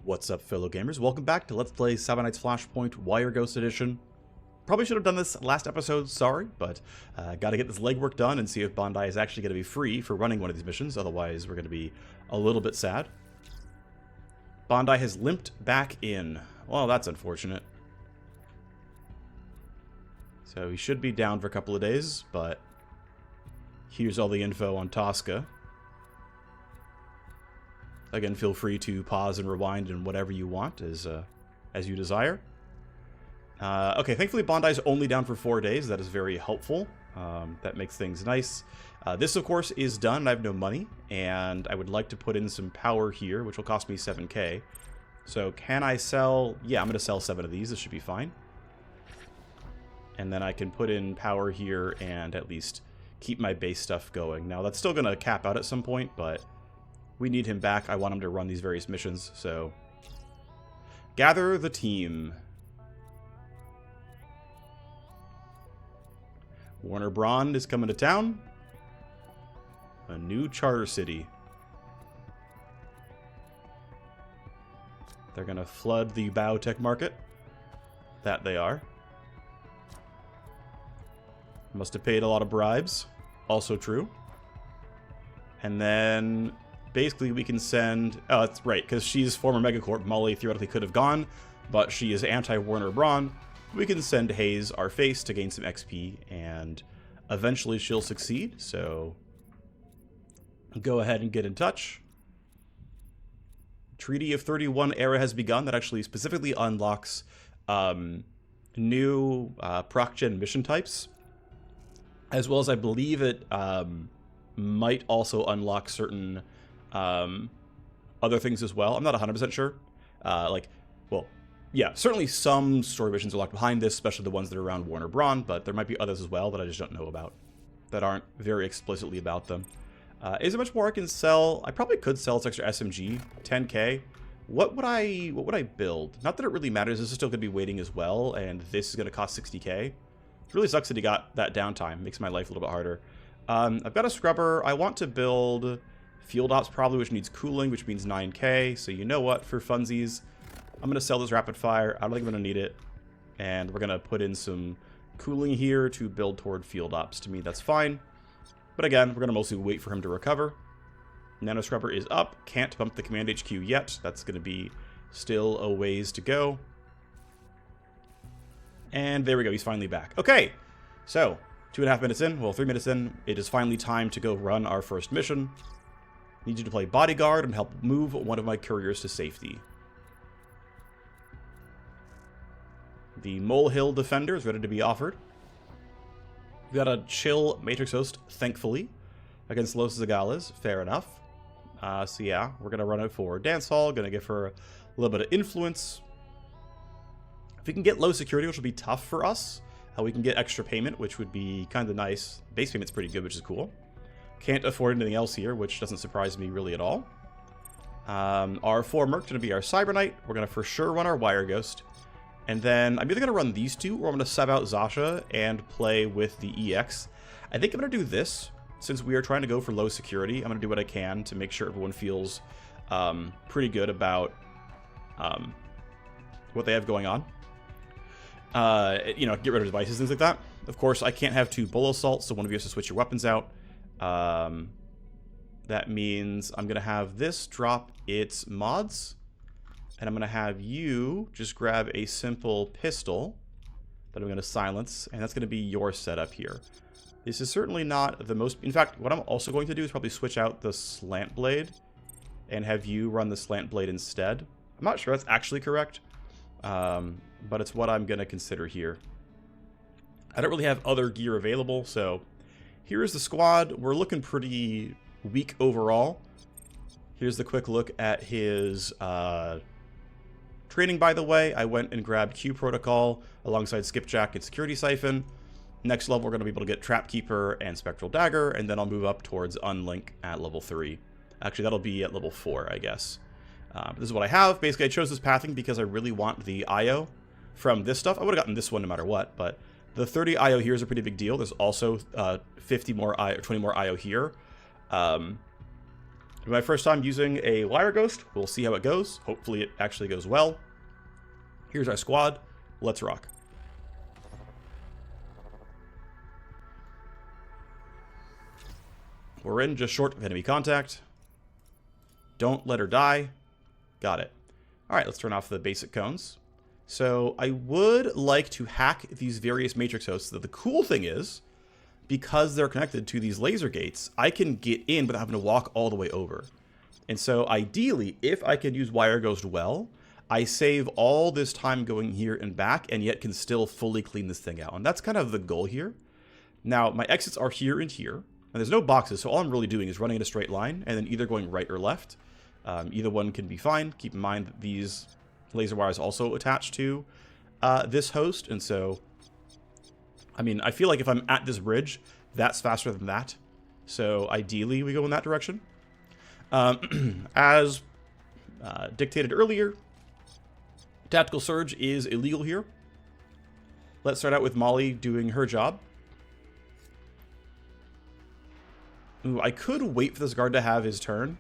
What's up, fellow gamers? Welcome back to Let's Play Seven Nights Flashpoint Wireghost Edition. Probably should have done this last episode, sorry, but gotta get this legwork done and see if Bondi is actually going to be free for running one of these missions, otherwise we're going to be a little bit sad. Bondi has limped back in. Well, that's unfortunate. So he should be down for a couple of days, but here's all the info on Tosca. Again, feel free to pause and rewind and whatever you want as you desire. Okay, thankfully Bondi's only down for 4 days. That is very helpful. That makes things nice. This, of course, is done. I have no money, and I would like to put in some power here, which will cost me 7k. So can I sell? Yeah, I'm going to sell 7 of these. This should be fine. And then I can put in power here and at least keep my base stuff going. Now, that's still going to cap out at some point, but we need him back. I want him to run these various missions, so gather the team. Warner Braun is coming to town. A new charter city. They're going to flood the biotech market. That they are. Must have paid a lot of bribes. Also true. And then basically we can send... Oh, that's right, because she's former Megacorp. Molly theoretically could have gone, but she is anti-Warner Braun. We can send Hayes our face to gain some XP, and eventually she'll succeed, so go ahead and get in touch. Treaty of 31 era has begun. That actually specifically unlocks new proc-gen mission types, as well as I believe it might also unlock certain other things as well. I'm not 100% sure. Yeah, certainly some story missions are locked behind this, especially the ones that are around Warner Braun, but there might be others as well that I just don't know about, that aren't very explicitly about them. Is there much more I can sell? I probably could sell this extra SMG, 10k. What would I build? Not that it really matters, this is still going to be waiting as well, and this is going to cost 60k. It really sucks that he got that downtime, makes my life a little bit harder. I've got a scrubber. I want to build field ops probably, which needs cooling, which means 9k, so you know what, for funsies, I'm going to sell this rapid fire. I don't think I'm going to need it. And we're going to put in some cooling here to build toward field ops. To me, that's fine. But again, we're going to mostly wait for him to recover. Nano Scrubber is up. Can't bump the command HQ yet. That's going to be still a ways to go. And there we go. He's finally back. Okay. So 2.5 minutes in. Well, 3 minutes in. It is finally time to go run our first mission. Need you to play Bodyguard and help move one of my couriers to safety. The Molehill Defender is ready to be offered. We've got a chill Matrix host, thankfully, against Los Zagales. Fair enough. So yeah, we're going to run it for Dance Hall. Going to give her a little bit of influence. If we can get low security, which will be tough for us, we can get extra payment, which would be kind of nice. Base payment's pretty good, which is cool. Can't afford anything else here, which doesn't surprise me really at all. Our 4 Merc going to be our Cyber Knight. We're going to for sure run our Wireghost. And then I'm either going to run these two, or I'm going to sub out Zasha and play with the EX. I think I'm going to do this, since we are trying to go for low security. I'm going to do what I can to make sure everyone feels pretty good about what they have going on. You know, get rid of devices, things like that. Of course, I can't have 2 bull assaults, so one of you has to switch your weapons out. That means I'm going to have this drop its mods. And I'm going to have you just grab a simple pistol that I'm going to silence, and that's going to be your setup here. This is certainly not the most... In fact, what I'm also going to do is probably switch out the slant blade and have you run the slant blade instead. I'm not sure that's actually correct, but it's what I'm going to consider here. I don't really have other gear available, so here's the squad. We're looking pretty weak overall. Here's the quick look at his... training, by the way. I went and grabbed Q Protocol alongside Skipjack and Security Siphon. Next level, we're going to be able to get Trapkeeper and Spectral Dagger, and then I'll move up towards Unlink at level 3. Actually, that'll be at level 4, I guess. This is what I have. Basically, I chose this pathing because I really want the IO from this stuff. I would have gotten this one no matter what, but the 30 IO here is a pretty big deal. There's also 50 more IO, or 20 more IO here. My first time using a Wireghost. We'll see how it goes. Hopefully it actually goes well. Here's our squad. Let's rock. We're in just short of enemy contact. Don't let her die. Got it. Alright, let's turn off the basic cones. So I would like to hack these various matrix hosts. The cool thing is, because they're connected to these laser gates, I can get in without having to walk all the way over. And so ideally, if I can use Wireghost well, I save all this time going here and back, and yet can still fully clean this thing out. And that's kind of the goal here. Now, my exits are here and here, and there's no boxes, so all I'm really doing is running in a straight line, and then either going right or left. Either one can be fine. Keep in mind that these laser wires also attached to this host, and so, I mean, I feel like if I'm at this bridge, that's faster than that. So ideally, we go in that direction. As dictated earlier, Tactical Surge is illegal here. Let's start out with Molly doing her job. Ooh, I could wait for this guard to have his turn,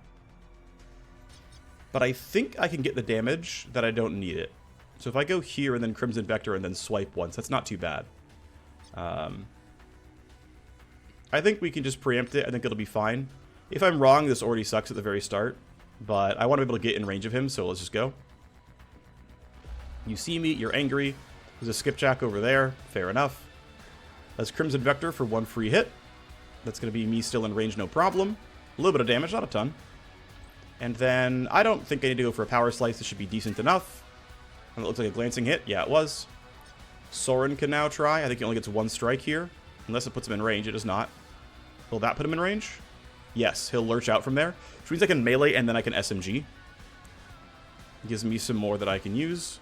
but I think I can get the damage that I don't need it. So if I go here and then Crimson Vector and then swipe once, that's not too bad. I think we can just preempt it. I think it'll be fine. If I'm wrong, this already sucks at the very start, but I want to be able to get in range of him, so let's just go. You see me, you're angry. There's a skipjack over there. Fair enough. That's Crimson Vector for one free hit. That's going to be me still in range, no problem. A little bit of damage, not a ton. And then I don't think I need to go for a power slice. This should be decent enough. And it looks like a glancing hit. Yeah, it was. Soren can now try. I think he only gets one strike here. Unless it puts him in range. It does not. Will that put him in range? Yes, he'll lurch out from there. Which means I can melee and then I can SMG. Gives me some more that I can use.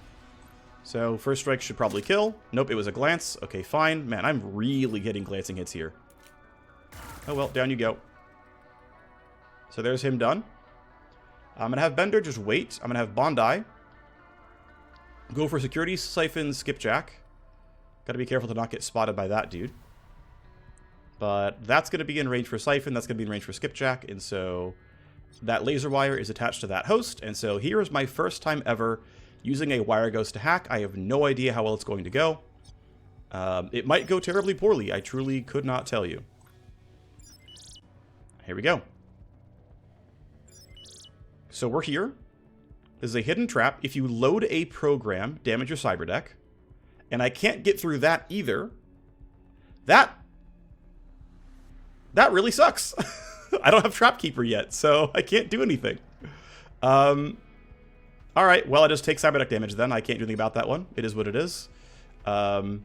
So, first strike should probably kill. Nope, it was a glance. Okay, fine. Man, I'm really getting glancing hits here. Oh well, down you go. So there's him done. I'm going to have Bender just wait. I'm going to have Bondi go for security, siphon, skipjack. Got to be careful to not get spotted by that dude. But that's going to be in range for siphon. That's going to be in range for skipjack. And so that laser wire is attached to that host. And so here is my first time ever using a Wireghost to hack. I have no idea how well it's going to go. It might go terribly poorly. I truly could not tell you. Here we go. So we're here. This is a hidden trap. If you load a program, damage your cyber deck. And I can't get through that either. That really sucks. I don't have Trapkeeper yet, so I can't do anything. Alright, well, I just take cyber deck damage then. I can't do anything about that one. It is what it is. We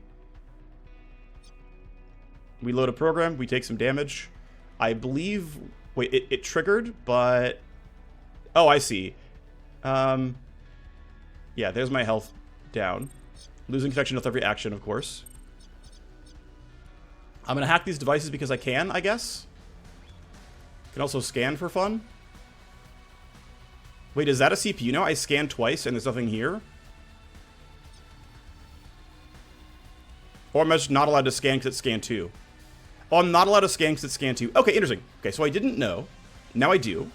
load a program. We take some damage. I believe... Wait, it triggered, but... Oh, I see. Yeah, there's my health down. Losing connection with every action, of course. I'm going to hack these devices because I can, I guess. Can also scan for fun. Wait, is that a CPU now? I scanned twice and there's nothing here? Or am I just not allowed to scan because it's scan 2? Oh, I'm not allowed to scan because it's scan 2. Okay, interesting. Okay, so I didn't know. Now I do.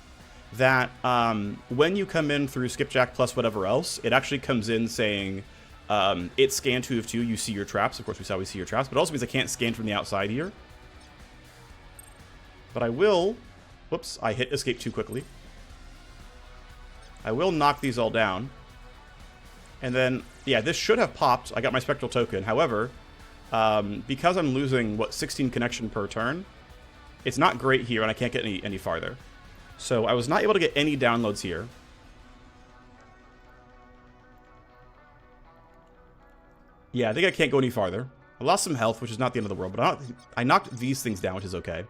That when you come in through skipjack plus whatever else, it actually comes in saying it's scan 2 of 2. You see your traps. Of course, we see your traps. But it also means I can't scan from the outside here. But I will... Whoops, I hit escape too quickly. I will knock these all down. And then, yeah, this should have popped. I got my spectral token. However, because I'm losing, 16 connection per turn, it's not great here, and I can't get any farther. So I was not able to get any downloads here. Yeah, I think I can't go any farther. I lost some health, which is not the end of the world, but I knocked these things down, which is okay.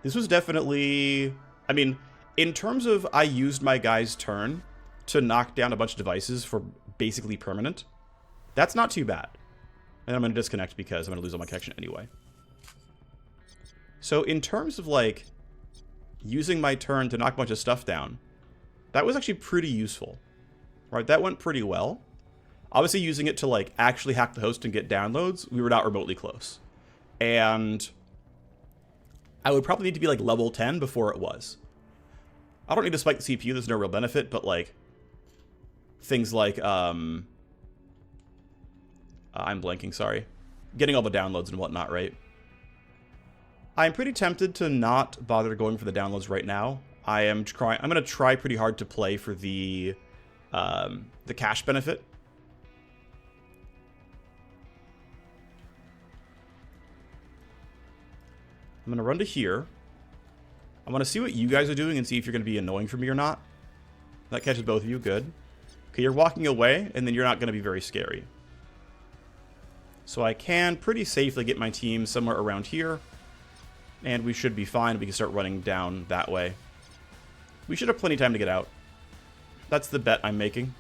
This was definitely... I mean, in terms of I used my guy's turn to knock down a bunch of devices for basically permanent, that's not too bad. And I'm going to disconnect because I'm going to lose all my connection anyway. So in terms of, like, using my turn to knock a bunch of stuff down, that was actually pretty useful. Right, that went pretty well. Obviously, using it to, like, actually hack the host and get downloads, we were not remotely close. And I would probably need to be, like, level 10 before it was. I don't need to spike the CPU, there's no real benefit, but like things like I'm blanking, sorry. Getting all the downloads and whatnot, right? I'm pretty tempted to not bother going for the downloads right now. I'm gonna try pretty hard to play for the cash benefit. I'm gonna run to here. I want to see what you guys are doing and see if you're gonna be annoying for me or not. That catches both of you, good. Okay, you're walking away, and then you're not gonna be very scary. So I can pretty safely get my team somewhere around here, and we should be fine. We can start running down that way. We should have plenty of time to get out. That's the bet I'm making.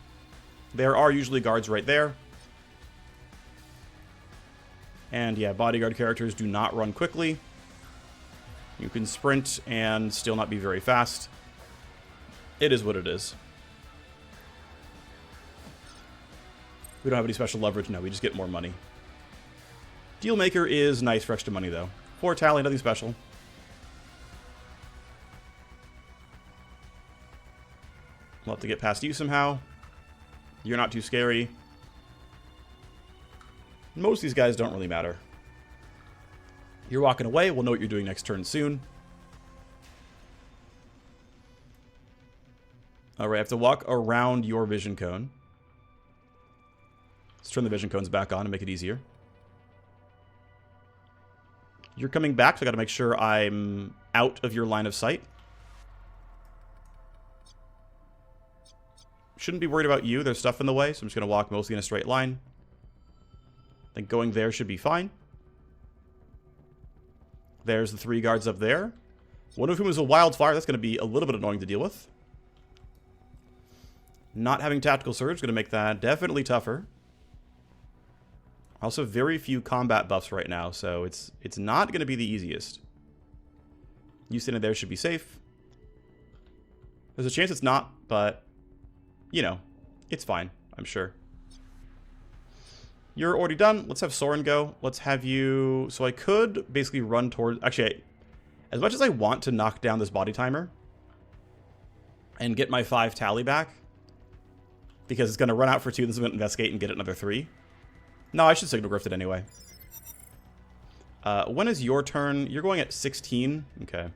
There are usually guards right there. And yeah, bodyguard characters do not run quickly. You can sprint and still not be very fast. It is what it is. We don't have any special leverage, no, we just get more money. Dealmaker is nice for extra money, though. 4 tally, nothing special. We'll have to get past you somehow. You're not too scary. Most of these guys don't really matter. You're walking away. We'll know what you're doing next turn soon. Alright, I have to walk around your vision cone. Let's turn the vision cones back on and make it easier. You're coming back, so I gotta make sure I'm out of your line of sight. Shouldn't be worried about you. There's stuff in the way, so I'm just gonna walk mostly in a straight line. I think going there should be fine. There's the 3 guards up there. One of whom is a wildfire. That's gonna be a little bit annoying to deal with. Not having tactical surge is gonna make that definitely tougher. Also, very few combat buffs right now, so it's not going to be the easiest. You sitting there should be safe. There's a chance it's not, but, you know, it's fine, I'm sure. You're already done. Let's have Soren go. Let's have you... So I could basically run towards... Actually, as much as I want to knock down this body timer and get my 5 tally back, because it's going to run out for 2, then I'm going to investigate and get another 3. No, I should signal grift it anyway. When is your turn? You're going at 16. Okay.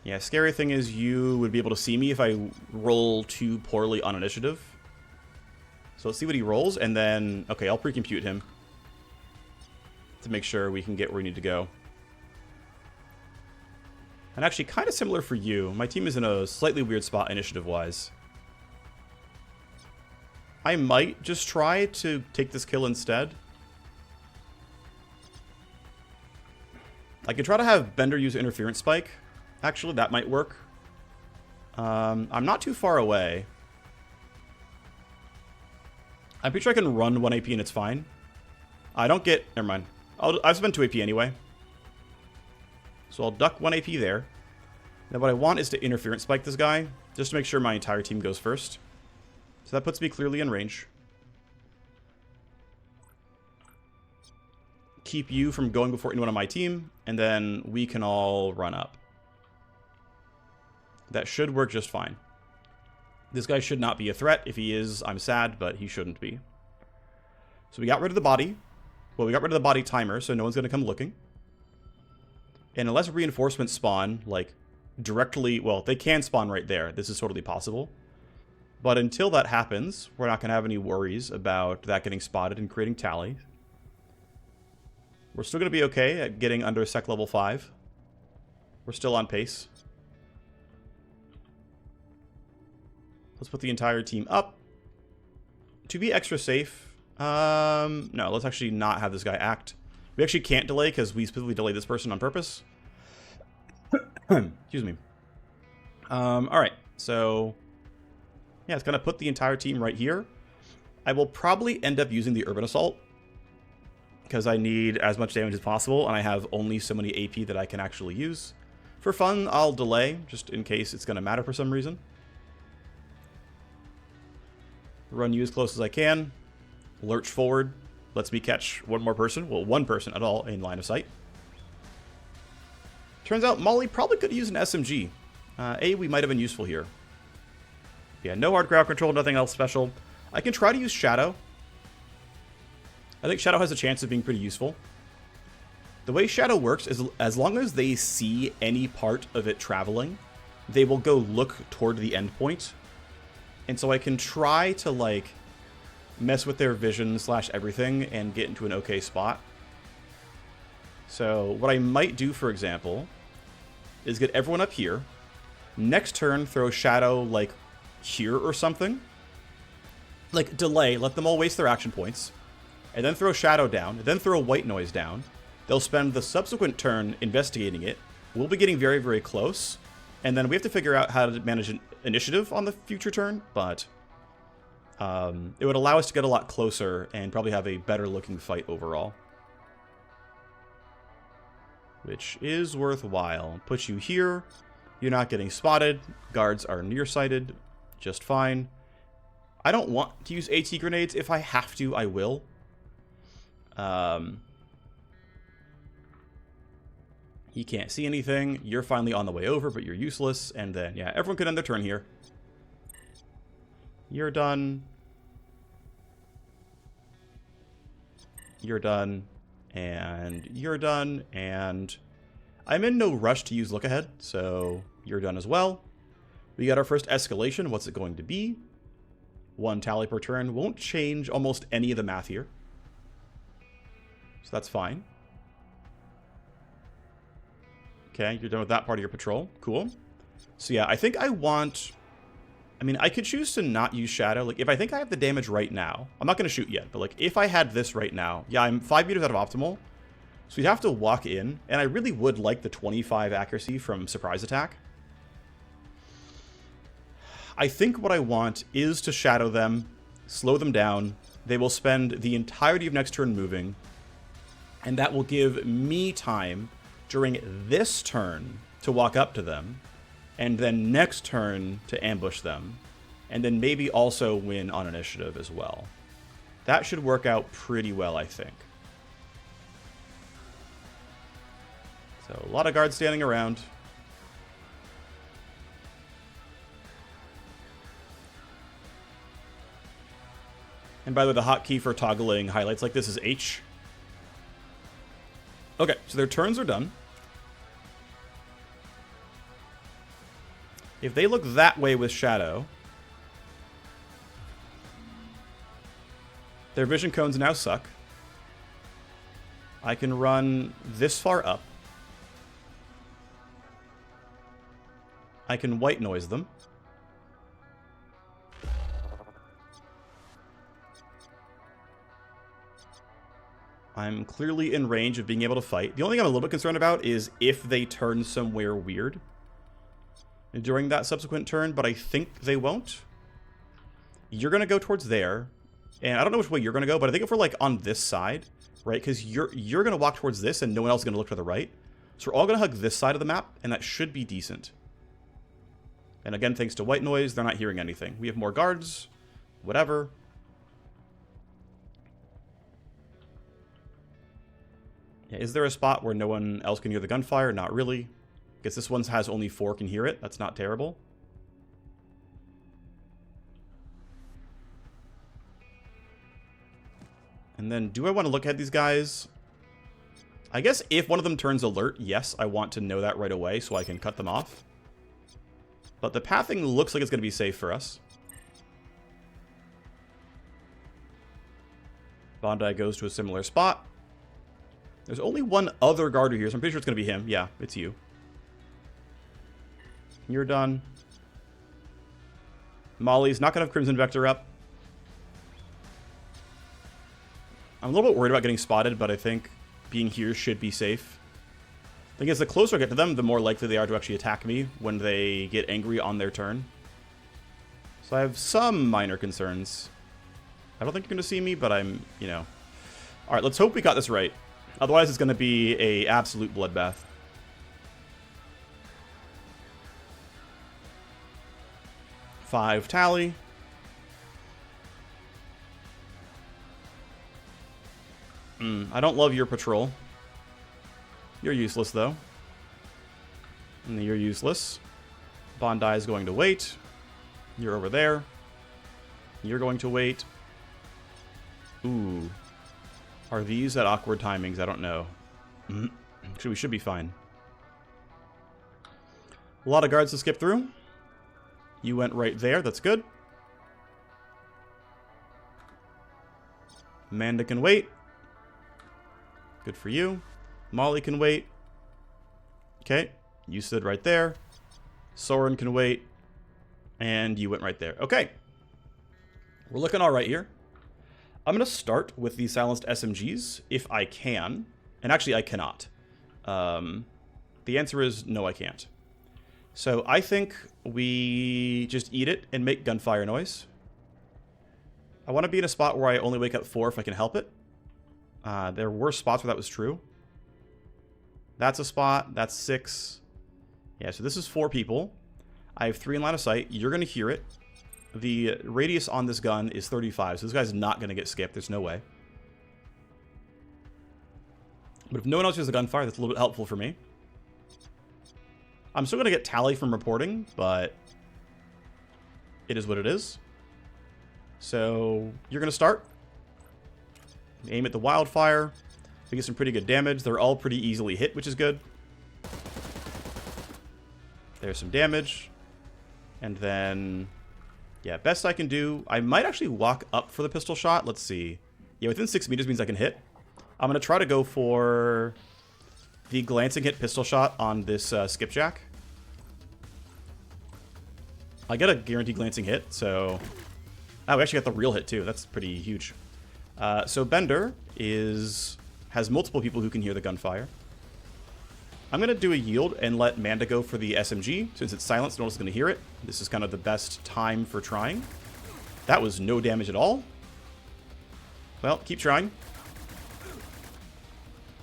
Yeah, scary thing is you would be able to see me if I roll too poorly on initiative. So let's see what he rolls, and then... Okay, I'll pre-compute him to make sure we can get where we need to go. And actually, kind of similar for you. My team is in a slightly weird spot initiative-wise. I might just try to take this kill instead. I could try to have Bender use Interference Spike. Actually, that might work. I'm not too far away. I'm pretty sure I can run 1 AP and it's fine. I don't get... Never mind. I've spent 2 AP anyway. So I'll duck 1 AP there. Now what I want is to Interference Spike this guy, just to make sure my entire team goes first. So that puts me clearly in range. Keep you from going before anyone on my team, and then we can all run up. That should work just fine. This guy should not be a threat. If he is, I'm sad, but he shouldn't be. So we got rid of the body. Well, we got rid of the body timer, so no one's going to come looking. And unless reinforcements spawn, like, directly... Well, they can spawn right there. This is totally possible. But until that happens, we're not going to have any worries about that getting spotted and creating tally. We're still going to be okay at getting under sec level 5. We're still on pace. Let's put the entire team up. To be extra safe... no, let's actually not have this guy act. We actually can't delay because we specifically delayed this person on purpose. Excuse me. Alright, so... Yeah, it's going to put the entire team right here. I will probably end up using the Urban Assault, because I need as much damage as possible, and I have only so many AP that I can actually use. For fun, I'll delay, just in case it's going to matter for some reason. Run you as close as I can. Lurch forward. Lets me catch one more person. Well, one person at all in line of sight. Turns out Molly probably could use an SMG. We might have been useful here. Yeah, no hard crowd control, nothing else special. I can try to use Shadow. I think Shadow has a chance of being pretty useful. The way Shadow works is as long as they see any part of it traveling, they will go look toward the endpoint. And so I can try to, like, mess with their vision / everything and get into an okay spot. So what I might do, for example, is get everyone up here. Next turn, throw Shadow, like, here or something. Like, delay, let them all waste their action points. And then throw Shadow down, and then throw White Noise down. They'll spend the subsequent turn investigating it. We'll be getting very, very close. And then we have to figure out how to manage an initiative on the future turn, but it would allow us to get a lot closer and probably have a better looking fight overall. Which is worthwhile. Put you here. You're not getting spotted. Guards are nearsighted. Just fine. I don't want to use AT grenades. If I have to, I will. He can't see anything. You're finally on the way over, but you're useless. And then, yeah, everyone can end their turn here. You're done. You're done. And you're done. And I'm in no rush to use look ahead, so you're done as well. We got our first escalation. What's it going to be? 1 tally per turn. Won't change almost any of the math here. So that's fine. Okay, you're done with that part of your patrol. Cool. So yeah, I think I want... I mean, I could choose to not use Shadow. Like, if I think I have the damage right now... I'm not going to shoot yet, but like, if I had this right now... Yeah, I'm 5 meters out of optimal. So we'd have to walk in. And I really would like the 25 accuracy from surprise attack. I think what I want is to Shadow them, slow them down. They will spend the entirety of next turn moving. And that will give me time during this turn to walk up to them, and then next turn to ambush them, and then maybe also win on initiative as well. That should work out pretty well, I think. So, a lot of guards standing around. And by the way, the hotkey for toggling highlights like this is H. Okay, so their turns are done. If they look that way with Shadow, their vision cones now suck. I can run this far up. I can white noise them. I'm clearly in range of being able to fight. The only thing I'm a little bit concerned about is if they turn somewhere weird during that subsequent turn, but I think they won't. You're going to go towards there, and I don't know which way you're going to go, but I think if we're like on this side, right, because you're going to walk towards this and no one else is going to look to the right, so we're all going to hug this side of the map, and that should be decent. And again, thanks to white noise, they're not hearing anything. We have more guards, whatever. Yeah, is there a spot where no one else can hear the gunfire? Not really. Guess this one has only 4 can hear it. That's not terrible. And then, do I want to look at these guys? I guess if one of them turns alert, yes, I want to know that right away so I can cut them off. But the pathing looks like it's going to be safe for us. Bondi goes to a similar spot. There's only one other guard here, so I'm pretty sure it's going to be him. Yeah, it's you. You're done. Molly's not going to have Crimson Vector up. I'm a little bit worried about getting spotted, but I think being here should be safe. Thing is, the closer I get to them, the more likely they are to actually attack me when they get angry on their turn. So I have some minor concerns. I don't think you're going to see me, but I'm, you know. Alright, let's hope we got this right. Otherwise, it's going to be an absolute bloodbath. Five tally. I don't love your patrol. You're useless, though. And you're useless. Bondi is going to wait. You're over there. You're going to wait. Ooh. Are these at awkward timings? I don't know. We should be fine. A lot of guards to skip through. You went right there. That's good. Amanda can wait. Good for you. Molly can wait. Okay. You stood right there. Soren can wait. And you went right there. Okay. We're looking all right here. I'm going to start with the silenced SMGs if I can. And actually, I cannot. The answer is no, I can't. So I think we just eat it and make gunfire noise. I want to be in a spot where I only wake up 4 if I can help it. There were spots where that was true. That's a spot. That's 6. Yeah, so this is 4 people. I have 3 in line of sight. You're going to hear it. The radius on this gun is 35, so this guy's not going to get skipped. There's no way. But if no one else uses a gunfire, that's a little bit helpful for me. I'm still going to get tally from reporting, but it is what it is. So you're going to start. Aim at the wildfire. We get some pretty good damage. They're all pretty easily hit, which is good. There's some damage. And then, yeah, best I can do. I might actually walk up for the pistol shot. Let's see. Yeah, within 6 meters means I can hit. I'm going to try to go for the glancing hit pistol shot on this skipjack. I get a guaranteed glancing hit, so... Oh, we actually got the real hit, too. That's pretty huge. So Bender has multiple people who can hear the gunfire. I'm going to do a yield and let Manda go for the SMG. Since it's silenced, no one's going to hear it. This is kind of the best time for trying. That was no damage at all. Well, keep trying.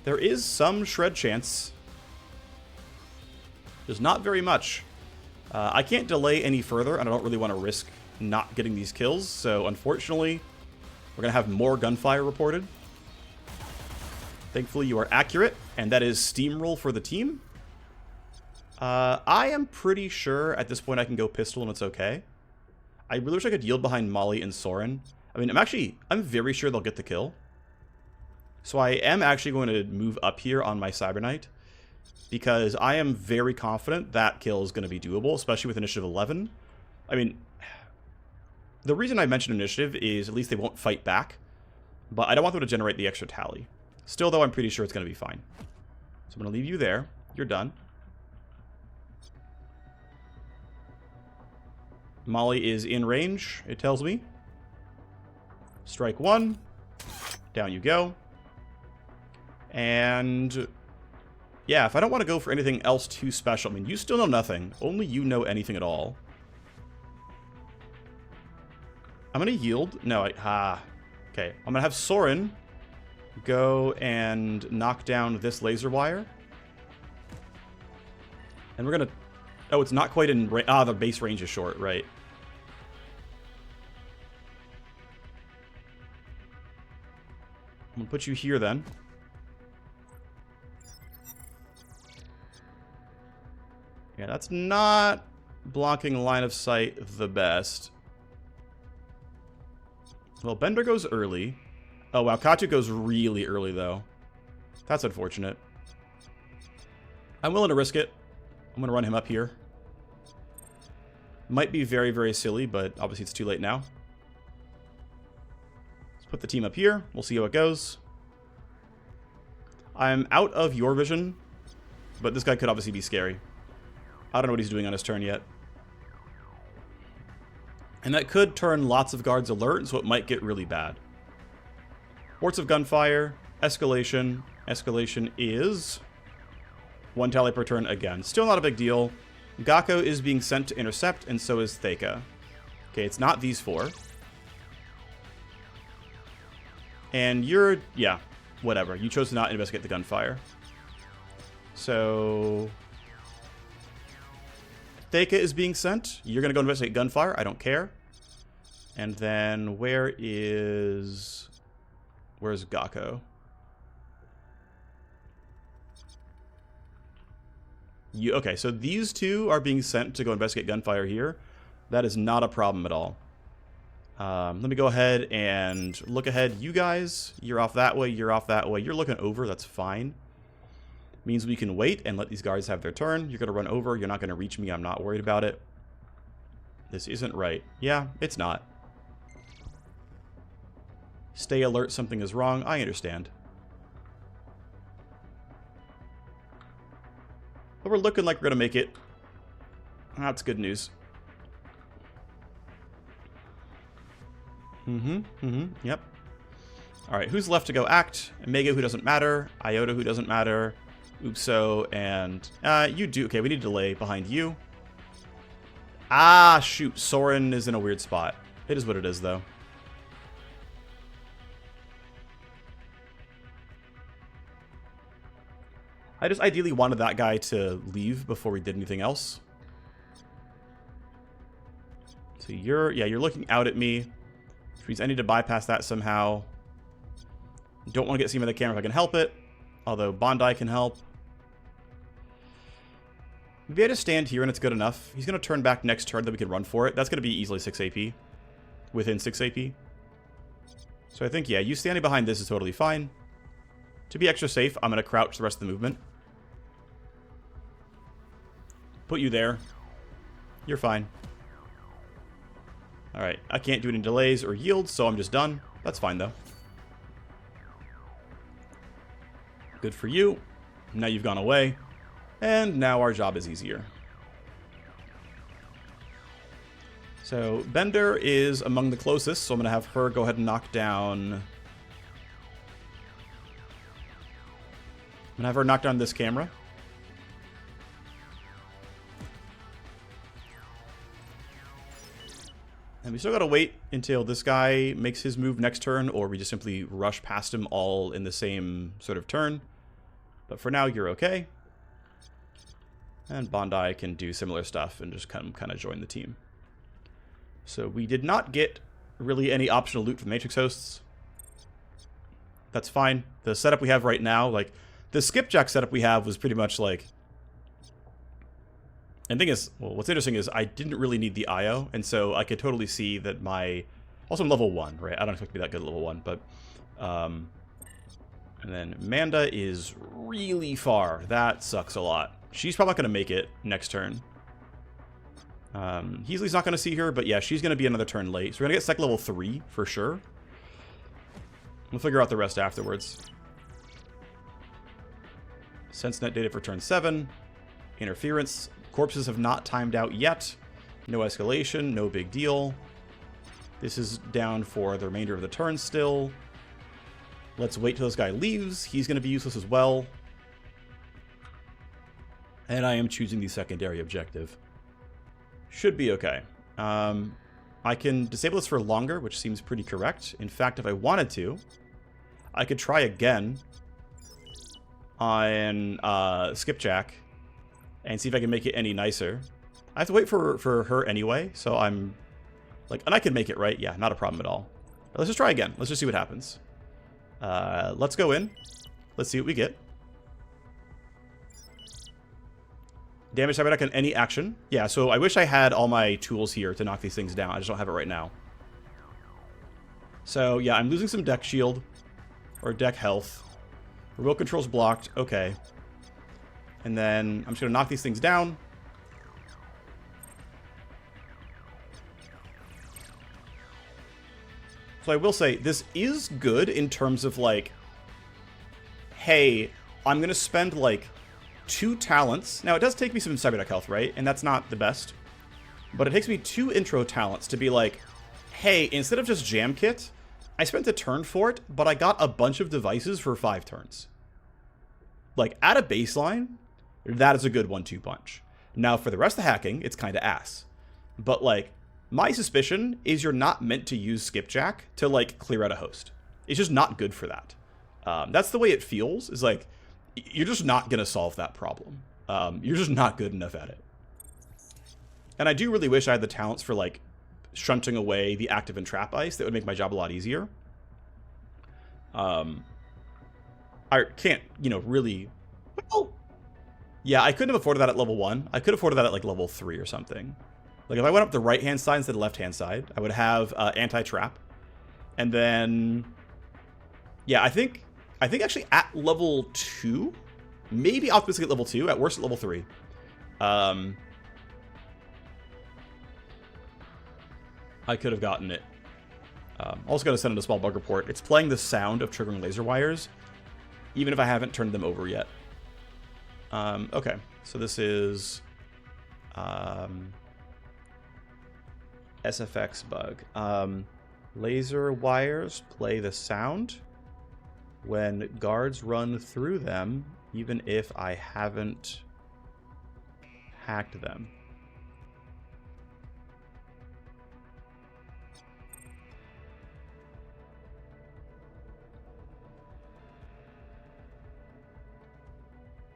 There is some shred chance. There's not very much. I can't delay any further, and I don't really want to risk not getting these kills. So, unfortunately, we're going to have more gunfire reported. Thankfully, you are accurate, and that is steamroll for the team. I am pretty sure at this point I can go pistol and it's okay. I really wish I could yield behind Molly and Soren. I mean, I'm very sure they'll get the kill. So I am actually going to move up here on my Cyber Knight, because I am very confident that kill is going to be doable, especially with Initiative 11. I mean, the reason I mentioned Initiative is at least they won't fight back, but I don't want them to generate the extra tally. Still, though, I'm pretty sure it's going to be fine. So I'm going to leave you there. You're done. Molly is in range, it tells me. Strike 1. Down you go. And yeah, if I don't want to go for anything else too special, I mean, you still know nothing. Only you know anything at all. I'm going to yield. No, okay. I'm going to have Soren go and knock down this laser wire. And we're going to... Oh, it's not quite in... the base range is short, right. I'm going to put you here then. Yeah, that's not blocking line of sight the best. Well, Bender goes early. Oh, wow. Katu goes really early, though. That's unfortunate. I'm willing to risk it. I'm going to run him up here. Might be very, very silly, but obviously it's too late now. Let's put the team up here. We'll see how it goes. I'm out of your vision, but this guy could obviously be scary. I don't know what he's doing on his turn yet. And that could turn lots of guards alert, so it might get really bad. Reports of gunfire. Escalation. Escalation is 1 tally per turn again. Still not a big deal. Gakko is being sent to intercept, and so is Theka. Okay, it's not these 4. And you're... yeah, whatever. You chose to not investigate the gunfire. So... Theka is being sent. You're going to go investigate gunfire. I don't care. And then where's Gakko? Okay, so these two are being sent to go investigate gunfire here. That is not a problem at all. Let me go ahead and look ahead. You guys, you're off that way, you're off that way. You're looking over, that's fine. Means we can wait and let these guards have their turn. You're going to run over, you're not going to reach me, I'm not worried about it. This isn't right. Yeah, it's not. Stay alert, something is wrong. I understand. But we're looking like we're going to make it. That's good news. Yep. Alright, who's left to go act? Mega, who doesn't matter. Iota, who doesn't matter. Oopso, and... you do. Okay, we need a delay behind you. Ah, shoot. Soren is in a weird spot. It is what it is, though. I just ideally wanted that guy to leave before we did anything else. So you're looking out at me. Which means I need to bypass that somehow. Don't want to get seen by the camera if I can help it. Although Bondi can help. Maybe I just stand here and it's good enough. He's going to turn back next turn, then we can run for it. That's going to be easily 6 AP. Within 6 AP. So I think, yeah, you standing behind this is totally fine. To be extra safe, I'm going to crouch the rest of the movement. Put you there. You're fine. Alright, I can't do any delays or yields, so I'm just done. That's fine, though. Good for you. Now you've gone away. And now our job is easier. So, Bender is among the closest, so I'm going to have her go ahead and knock down... I'm going to have her knock down this camera. And we still got to wait until this guy makes his move next turn, or we just simply rush past him all in the same sort of turn. But for now, you're okay. And Bondi can do similar stuff and just kind of join the team. So we did not get really any optional loot from Matrix hosts. That's fine. The setup we have right now, like, the skipjack setup we have was pretty much like... And the thing is, well, what's interesting is I didn't really need the IO, and so I could totally see that my... Also, I'm level 1, right? I don't expect to be that good at level 1, but... and then Amanda is really far. That sucks a lot. She's probably not going to make it next turn. Heasley's not going to see her, but yeah, she's going to be another turn late. So we're going to get sec level 3, for sure. We'll figure out the rest afterwards. SenseNet data for turn 7. Interference. Corpses have not timed out yet. No escalation, no big deal. This is down for the remainder of the turn still. Let's wait till this guy leaves. He's going to be useless as well. And I am choosing the secondary objective. Should be okay. I can disable this for longer, which seems pretty correct. In fact, if I wanted to, I could try again on Skipjack and see if I can make it any nicer. I have to wait for her anyway, so I'm like, and I can make it, right? Yeah, not a problem at all. But let's just try again. Let's just see what happens. Let's go in. Let's see what we get. Damage cyberdeck on any action. Yeah, so I wish I had all my tools here to knock these things down. I just don't have it right now. So, yeah, I'm losing some deck shield. Or deck health. Remote control's blocked. Okay. And then I'm just going to knock these things down. So I will say, this is good in terms of, like, hey, I'm going to spend, like, 2 talents. Now, it does take me some cyberdeck health, right? And that's not the best. But it takes me 2 intro talents to be like, hey, instead of just jam kit, I spent a turn for it, but I got a bunch of devices for 5 turns. Like, at a baseline, that is a good 1-2 punch. Now, for the rest of the hacking, it's kind of ass. But, like, my suspicion is you're not meant to use Skipjack to, like, clear out a host. It's just not good for that. That's the way it feels, is like, you're just not going to solve that problem. You're just not good enough at it. And I do really wish I had the talents for, like, shunting away the active and trap ice. That would make my job a lot easier. I can't, you know, really... Well, Yeah, I couldn't have afforded that at level 1. I could have afforded that at like level 3 or something. Like if I went up the right-hand side instead of the left-hand side, I would have anti-trap. And then, yeah, I think actually at level 2, maybe optimistic at level 2, at worst at level 3. I could have gotten it. Also got to send in a small bug report. It's playing the sound of triggering laser wires, even if I haven't turned them over yet. Okay, so this is SFX bug. Laser wires play the sound when guards run through them, even if I haven't hacked them.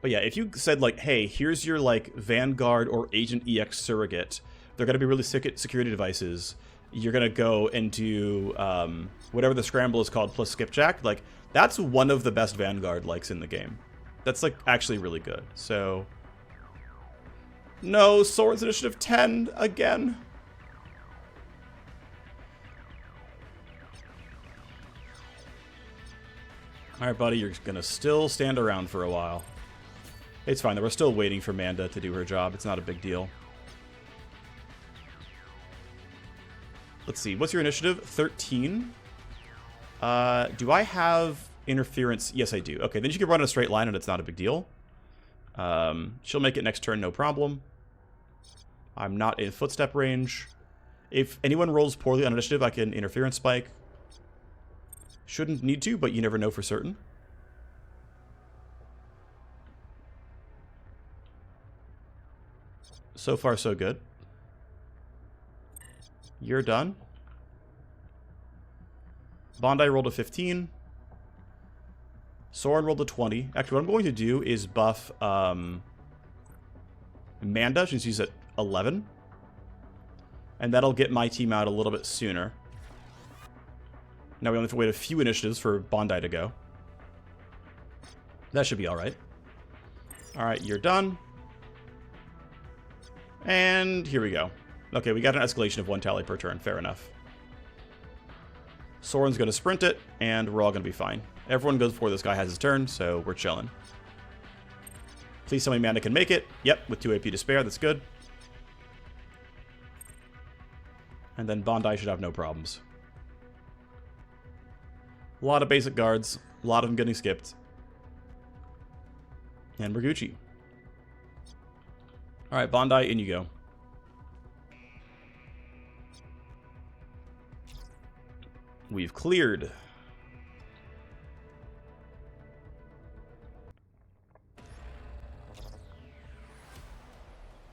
But yeah, if you said like, hey, here's your like Vanguard or Agent EX surrogate, they're going to be really sick security devices. You're going to go and do whatever the scramble is called plus skipjack. Like, that's one of the best Vanguard likes in the game. That's like actually really good. So, no, Soren's Initiative 10 again. All right, buddy, you're going to still stand around for a while. It's fine, though. We're still waiting for Manda to do her job. It's not a big deal. Let's see. What's your initiative? 13. Do I have interference? Yes, I do. Okay, then you can run in a straight line, and it's not a big deal. She'll make it next turn, no problem. I'm not in footstep range. If anyone rolls poorly on initiative, I can interference spike. Shouldn't need to, but you never know for certain. So far, so good. You're done. Bondi rolled a 15. Soren rolled a 20. Actually, what I'm going to do is buff Manda, since she's at 11. And that'll get my team out a little bit sooner. Now we only have to wait a few initiatives for Bondi to go. That should be alright. Alright, you're done. And here we go. Okay, we got an escalation of 1 tally per turn. Fair enough. Soren's going to sprint it, and we're all going to be fine. Everyone goes before this guy has his turn, so we're chilling. Please tell me Manda can make it. Yep, with 2 AP to spare. That's good. And then Bondi should have no problems. A lot of basic guards. A lot of them getting skipped. And we're Gucci. Alright, Bondi, in you go. We've cleared.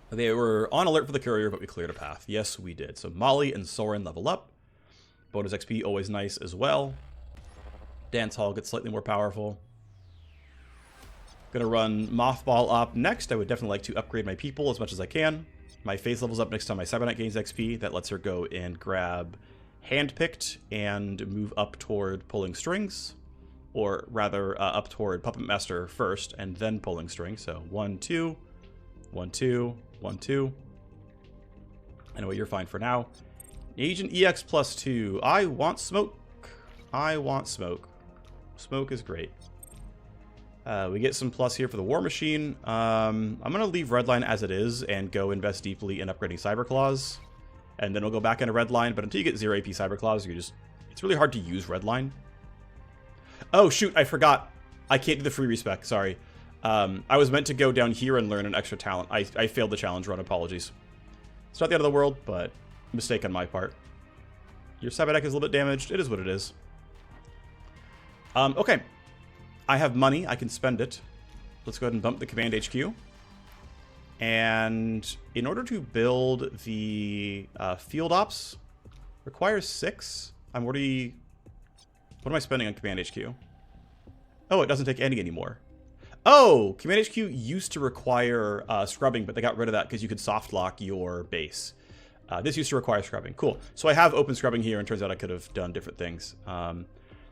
They were on alert for the courier, but we cleared a path. Yes, we did. So Molly and Soren level up. Bonus XP, always nice as well. Dance Hall gets slightly more powerful. Gonna run Mothball up next. I would definitely like to upgrade my people as much as I can. My face level's up next time my Cyberknight gains XP. That lets her go and grab Handpicked and move up toward pulling strings. Or rather, up toward Puppet Master first and then pulling strings. So 1, 2, 1, 2, 1, 2. Anyway, you're fine for now. Agent EX plus 2. I want smoke. I want smoke. Smoke is great. We get some plus here for the Warmachine. I'm going to leave Redline as it is and go invest deeply in upgrading Cyberclaws. And then we'll go back into Redline. But until you get 0 AP Cyberclaws, it's really hard to use Redline. Oh, shoot, I forgot. I can't do the free respec, sorry. I was meant to go down here and learn an extra talent. I failed the challenge run, apologies. It's not the end of the world, but mistake on my part. Your Cyber deck is a little bit damaged. It is what it is. Okay. I have money. I can spend it. Let's go ahead and bump the Command HQ. And in order to build the field ops, requires 6. I'm already... What am I spending on Command HQ? Oh, it doesn't take any anymore. Oh, Command HQ used to require scrubbing, but they got rid of that because you could soft lock your base. This used to require scrubbing. Cool. So I have open scrubbing here, and turns out I could have done different things.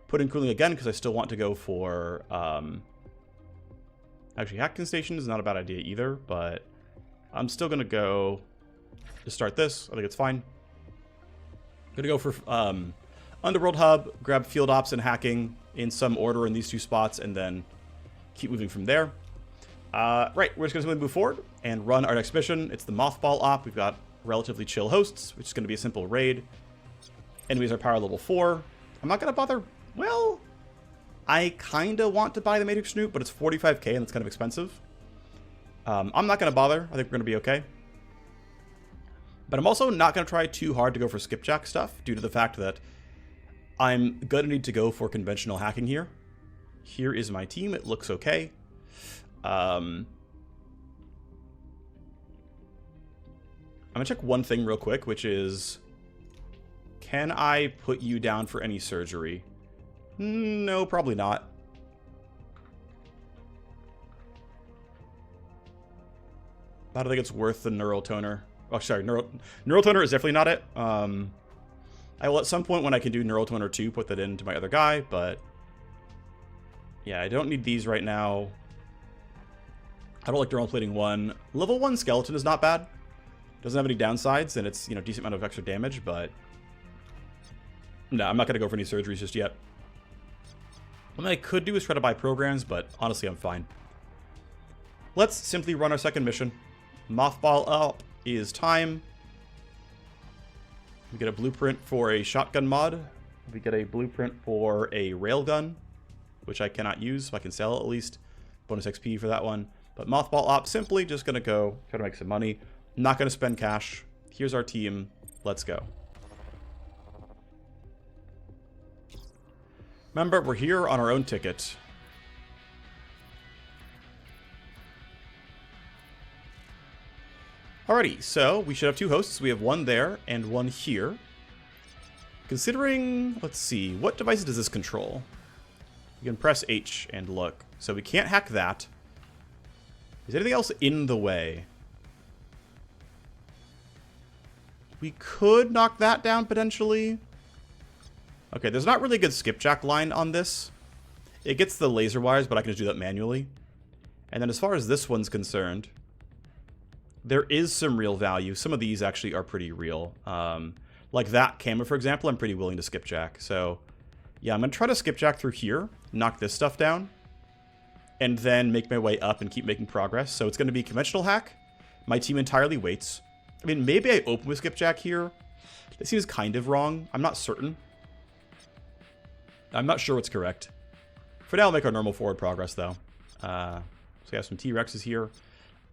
Put in cooling again because I still want to go for Actually, hacking station is not a bad idea either, but I'm still going to go to start this. I think it's fine. I'm going to go for Underworld Hub, grab Field Ops and Hacking in some order in these two spots, and then keep moving from there. Right, we're just going to move forward and run our next mission. It's the Mothball Op. We've got relatively chill hosts, which is going to be a simple raid. Enemies are power level 4. I'm not going to bother... Well, I kind of want to buy the Matrix Snoop, but it's 45k and it's kind of expensive. I'm not going to bother. I think we're going to be okay. But I'm also not going to try too hard to go for skipjack stuff due to the fact that I'm going to need to go for conventional hacking here. Here is my team. It looks okay. I'm going to check one thing real quick, which is... Can I put you down for any surgery? No, probably not. I don't think it's worth the neural toner. Oh, sorry, neural toner is definitely not it. I will at some point when I can do neural toner 2 put that into my other guy, but yeah, I don't need these right now. I don't like neural plating 1. Level 1 skeleton is not bad. Doesn't have any downsides, and it's, you know, decent amount of extra damage, but no, I'm not going to go for any surgeries just yet. What I could do is try to buy programs, but honestly, I'm fine. Let's simply run our second mission. Mothball up is time. We get a blueprint for a shotgun mod. We get a blueprint for a railgun, which I cannot use, so I can sell at least. Bonus XP for that one. But Mothball Op, simply just going to go try to make some money. Not going to spend cash. Here's our team. Let's go. Remember, we're here on our own ticket. Alrighty, so we should have 2 hosts. We have one there and one here. Considering, let's see, what devices does this control? You can press H and look. So we can't hack that. Is anything else in the way? We could knock that down potentially. Okay, there's not really a good skipjack line on this. It gets the laser wires, but I can just do that manually. And then as far as this one's concerned, there is some real value. Some of these actually are pretty real. Like that camera, for example, I'm pretty willing to skipjack. So yeah, I'm going to try to skipjack through here, knock this stuff down, and then make my way up and keep making progress. So it's going to be conventional hack. My team entirely waits. I mean, maybe I open with skipjack here. This seems kind of wrong. I'm not certain. I'm not sure what's correct. For now, I'll make our normal forward progress, though. So we have some T-Rexes here.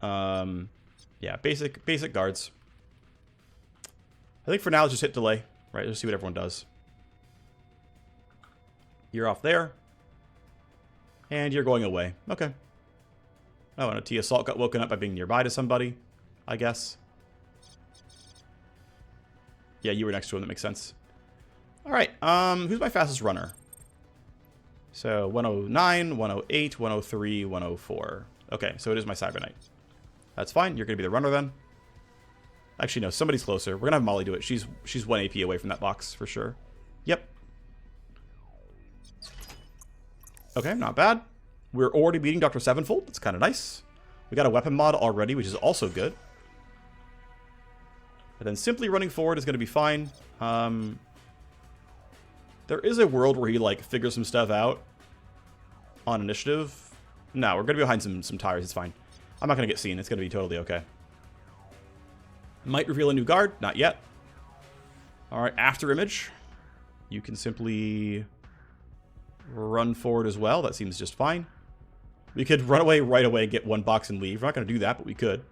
Yeah, basic guards. I think for now, let's just hit delay. Right, let's see what everyone does. You're off there. And you're going away. Okay. Oh, and a T-Assault got woken up by being nearby to somebody, I guess. Yeah, you were next to him. That makes sense. All right. Who's my fastest runner? So 109, 108, 103, 104. Okay, so it is my Cyber Knight. That's fine. You're going to be the runner then. Actually, no. Somebody's closer. We're going to have Molly do it. She's 1 AP away from that box for sure. Yep. Okay, not bad. We're already beating Dr. Sevenfold. That's kind of nice. We got a weapon mod already, which is also good. But then simply running forward is going to be fine. There is a world where he, like, figures some stuff out on initiative. No, we're going to be behind some tires. It's fine. I'm not going to get seen. It's going to be totally okay. Might reveal a new guard. Not yet. All right, after image. You can simply run forward as well. That seems just fine. We could run away right away, get one box, and leave. We're not going to do that, but we could.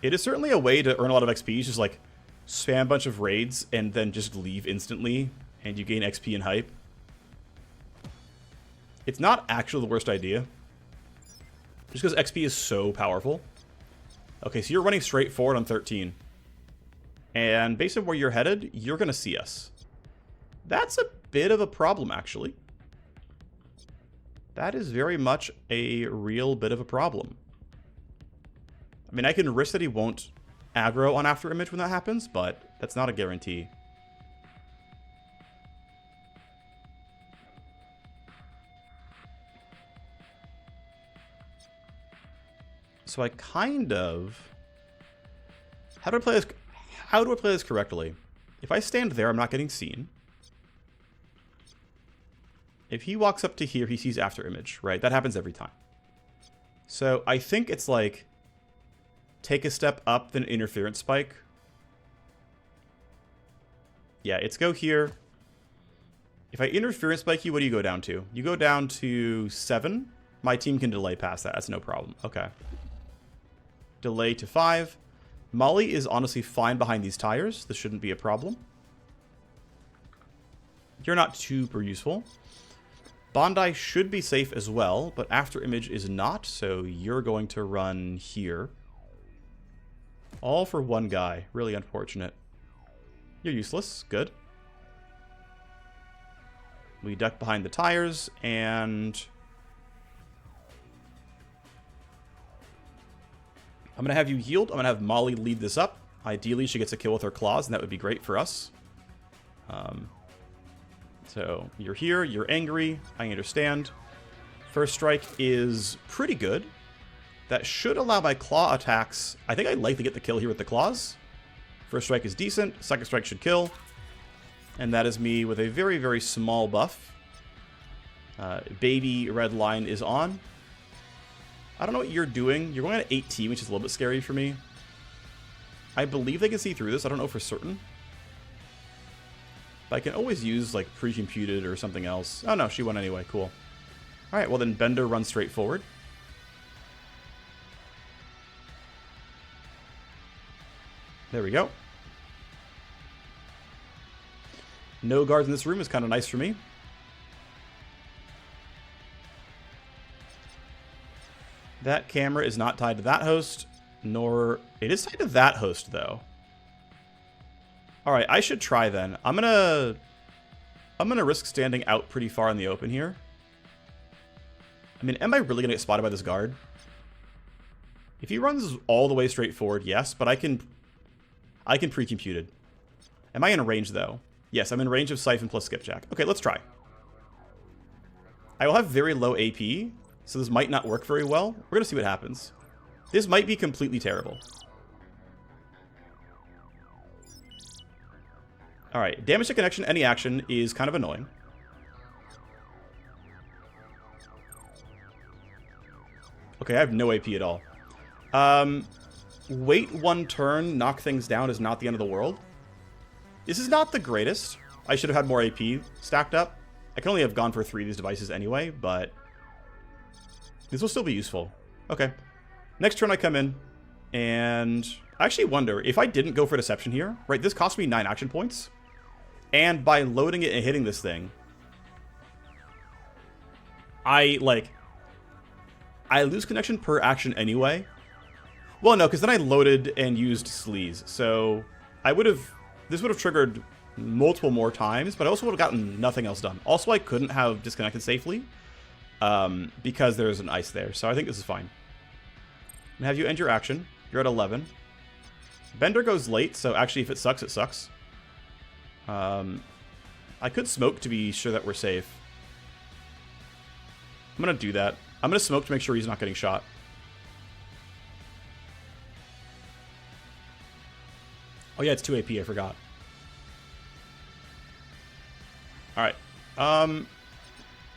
It is certainly a way to earn a lot of XP. Just, like, spam a bunch of raids and then just leave instantly, and you gain XP and hype. It's not actually the worst idea. Just because XP is so powerful. Okay, so you're running straight forward on 13. And based on where you're headed, you're going to see us. That's a bit of a problem, actually. That is very much a real bit of a problem. I mean, I can risk that he won't aggro on after image when that happens, but that's not a guarantee. So I kind of... How do I play this correctly? If I stand there, I'm not getting seen. If he walks up to here, he sees after image, right? That happens every time. So I think it's like take a step up, then interference spike. Yeah, it's go here. If I interference spike you, what do you go down to? You go down to 7. My team can delay past that. That's no problem. Okay. Delay to 5. Molly is honestly fine behind these tires. This shouldn't be a problem. You're not super useful. Bondi should be safe as well, but after image is not, so you're going to run here. All for one guy. Really unfortunate. You're useless. Good. We duck behind the tires, and... I'm going to have you healed. I'm going to have Molly lead this up. Ideally, she gets a kill with her claws, and that would be great for us. So, you're here. You're angry. I understand. First strike is pretty good. That should allow my claw attacks. I think I'd like to get the kill here with the claws. First strike is decent. Second strike should kill. And that is me with a very, very small buff. Baby red line is on. I don't know what you're doing. You're going at 18, which is a little bit scary for me. I believe they can see through this. I don't know for certain. But I can always use, like, pre-computed or something else. Oh, no, she won anyway. Cool. All right, well, then Bender runs straight forward. There we go. No guards in this room is kind of nice for me. That camera is not tied to that host, nor... It is tied to that host, though. Alright, I should try then. I'm gonna risk standing out pretty far in the open here. I mean, am I really gonna get spotted by this guard? If he runs all the way straight forward, yes, but I can pre-compute it. Am I in range, though? Yes, I'm in range of Siphon plus Skipjack. Okay, let's try. I will have very low AP, so this might not work very well. We're going to see what happens. This might be completely terrible. Alright, damage to connection, any action is kind of annoying. Okay, I have no AP at all. Wait one turn, knock things down is not the end of the world. This is not the greatest. I should have had more AP stacked up. I can only have gone for 3 of these devices anyway, but this will still be useful. Okay. Next turn I come in, and I actually wonder, if I didn't go for Deception here, right, this cost me 9 action points, and by loading it and hitting this thing, I lose connection per action anyway. Well, no, because then I loaded and used Sleaze, so this would have triggered multiple more times, but I also would have gotten nothing else done. Also, I couldn't have disconnected safely because there's an ice there, so I think this is fine. And have you end your action. You're at 11. Bender goes late, so actually if it sucks, it sucks. I could smoke to be sure that we're safe. I'm going to do that. I'm going to smoke to make sure he's not getting shot. Oh yeah, it's 2 AP, I forgot. Alright.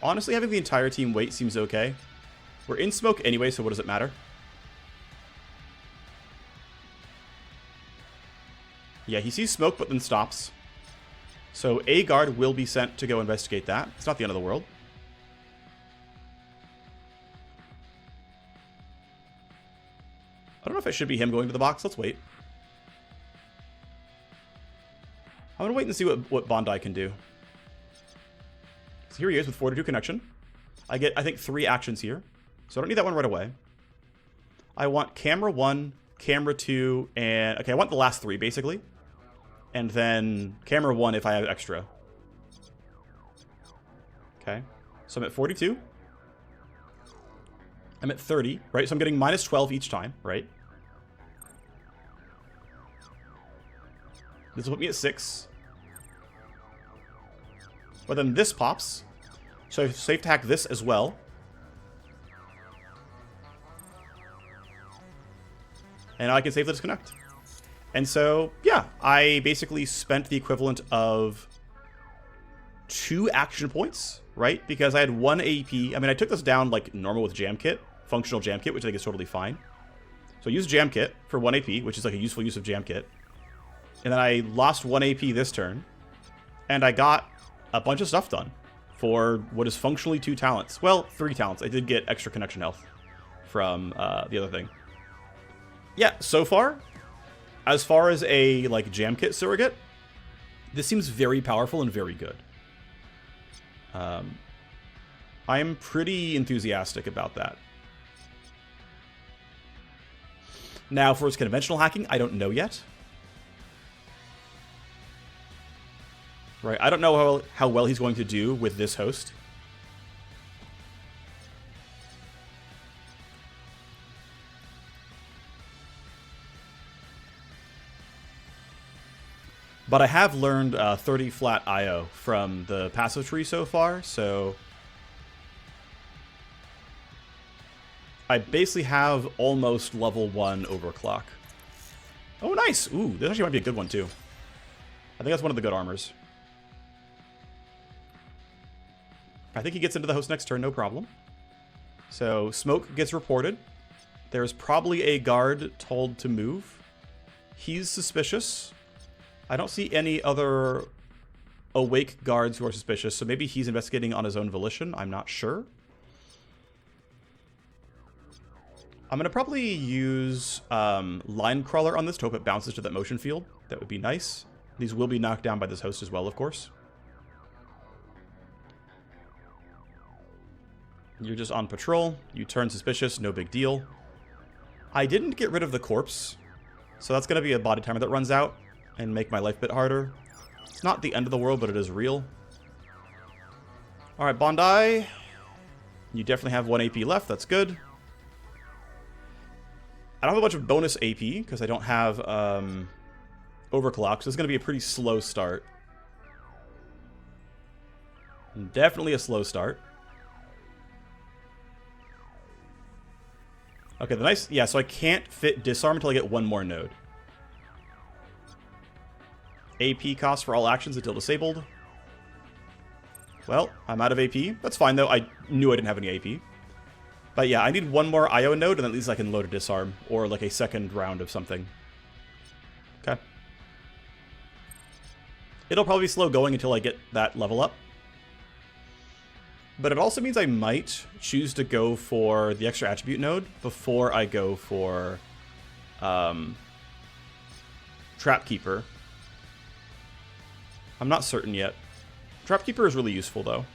Honestly, having the entire team wait seems okay. We're in smoke anyway, so what does it matter? Yeah, he sees smoke, but then stops. So a guard will be sent to go investigate that. It's not the end of the world. I don't know if it should be him going to the box. Let's wait. I'm going to wait and see what Bondi can do. So here he is with Fortitude Connection. I get, I think, 3 actions here. So I don't need that one right away. I want Camera 1, Camera 2, and... Okay, I want the last 3, basically. And then Camera 1 if I have extra. Okay. So I'm at 42. I'm at 30, right? So I'm getting minus 12 each time, right? This will put me at 6. But then this pops. So it's safe to hack this as well. and I can safely disconnect. And so, yeah, I basically spent the equivalent of 2 action points, right? Because I had 1 AP. I mean, I took this down like normal with Jam Kit, functional Jam Kit, which I think is totally fine. So I used Jam Kit for 1 AP, which is like a useful use of Jam Kit. And then I lost 1 AP this turn, and I got a bunch of stuff done for what is functionally 2 talents. Well, 3 talents. I did get extra connection health from the other thing. Yeah, so far, as far as a like Jam Kit surrogate, this seems very powerful and very good. I'm pretty enthusiastic about that. Now, for his conventional hacking, I don't know yet. Right, I don't know how well he's going to do with this host. But I have learned 30 flat IO from the passive tree so far, so I basically have almost level 1 overclock. Oh, nice! Ooh, this actually might be a good one, too. I think that's one of the good armors. I think he gets into the host next turn, no problem. So, smoke gets reported. There's probably a guard told to move. He's suspicious. I don't see any other awake guards who are suspicious, so maybe he's investigating on his own volition. I'm not sure. I'm going to probably use Line Crawler on this to hope it bounces to that motion field. That would be nice. These will be knocked down by this host as well, of course. You're just on patrol. You turn suspicious, no big deal. I didn't get rid of the corpse, so that's going to be a body timer that runs out and make my life a bit harder. It's not the end of the world, but it is real. Alright, Bondi. You definitely have 1 AP left. That's good. I don't have a bunch of bonus AP because I don't have overclock, so it's going to be a pretty slow start. Definitely a slow start. Okay, the nice... Yeah, so I can't fit disarm until I get 1 more node. AP cost for all actions until disabled. Well, I'm out of AP. That's fine, though. I knew I didn't have any AP. But yeah, I need 1 more IO node, and at least I can load a disarm. Or like a second round of something. Okay. It'll probably be slow going until I get that level up. But it also means I might choose to go for the extra attribute node before I go for Trapkeeper. I'm not certain yet. Trapkeeper is really useful, though.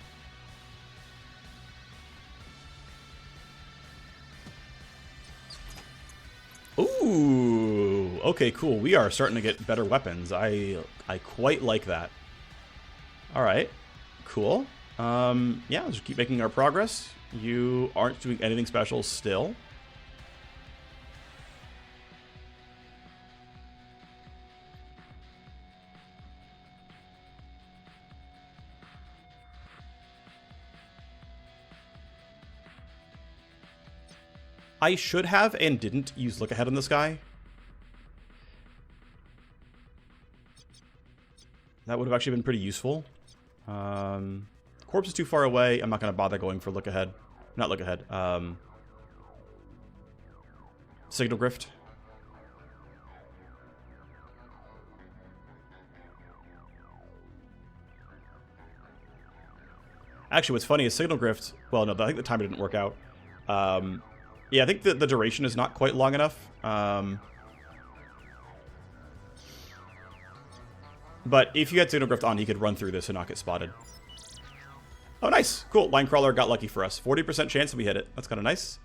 Ooh, okay, cool. We are starting to get better weapons. I quite like that. All right, cool. Yeah, let's just keep making our progress. You aren't doing anything special still. I should have and didn't use look ahead on this guy. That would have actually been pretty useful. Corpse is too far away. I'm not going to bother going for look ahead. Not look ahead. Signal Grift. Actually, what's funny is Signal Grift... Well, no, I think the timer didn't work out. Yeah, I think the duration is not quite long enough. But if you had Signal Grift on, he could run through this and not get spotted. Oh, nice. Cool. Line Crawler got lucky for us. 40% chance we hit it. That's kind of nice.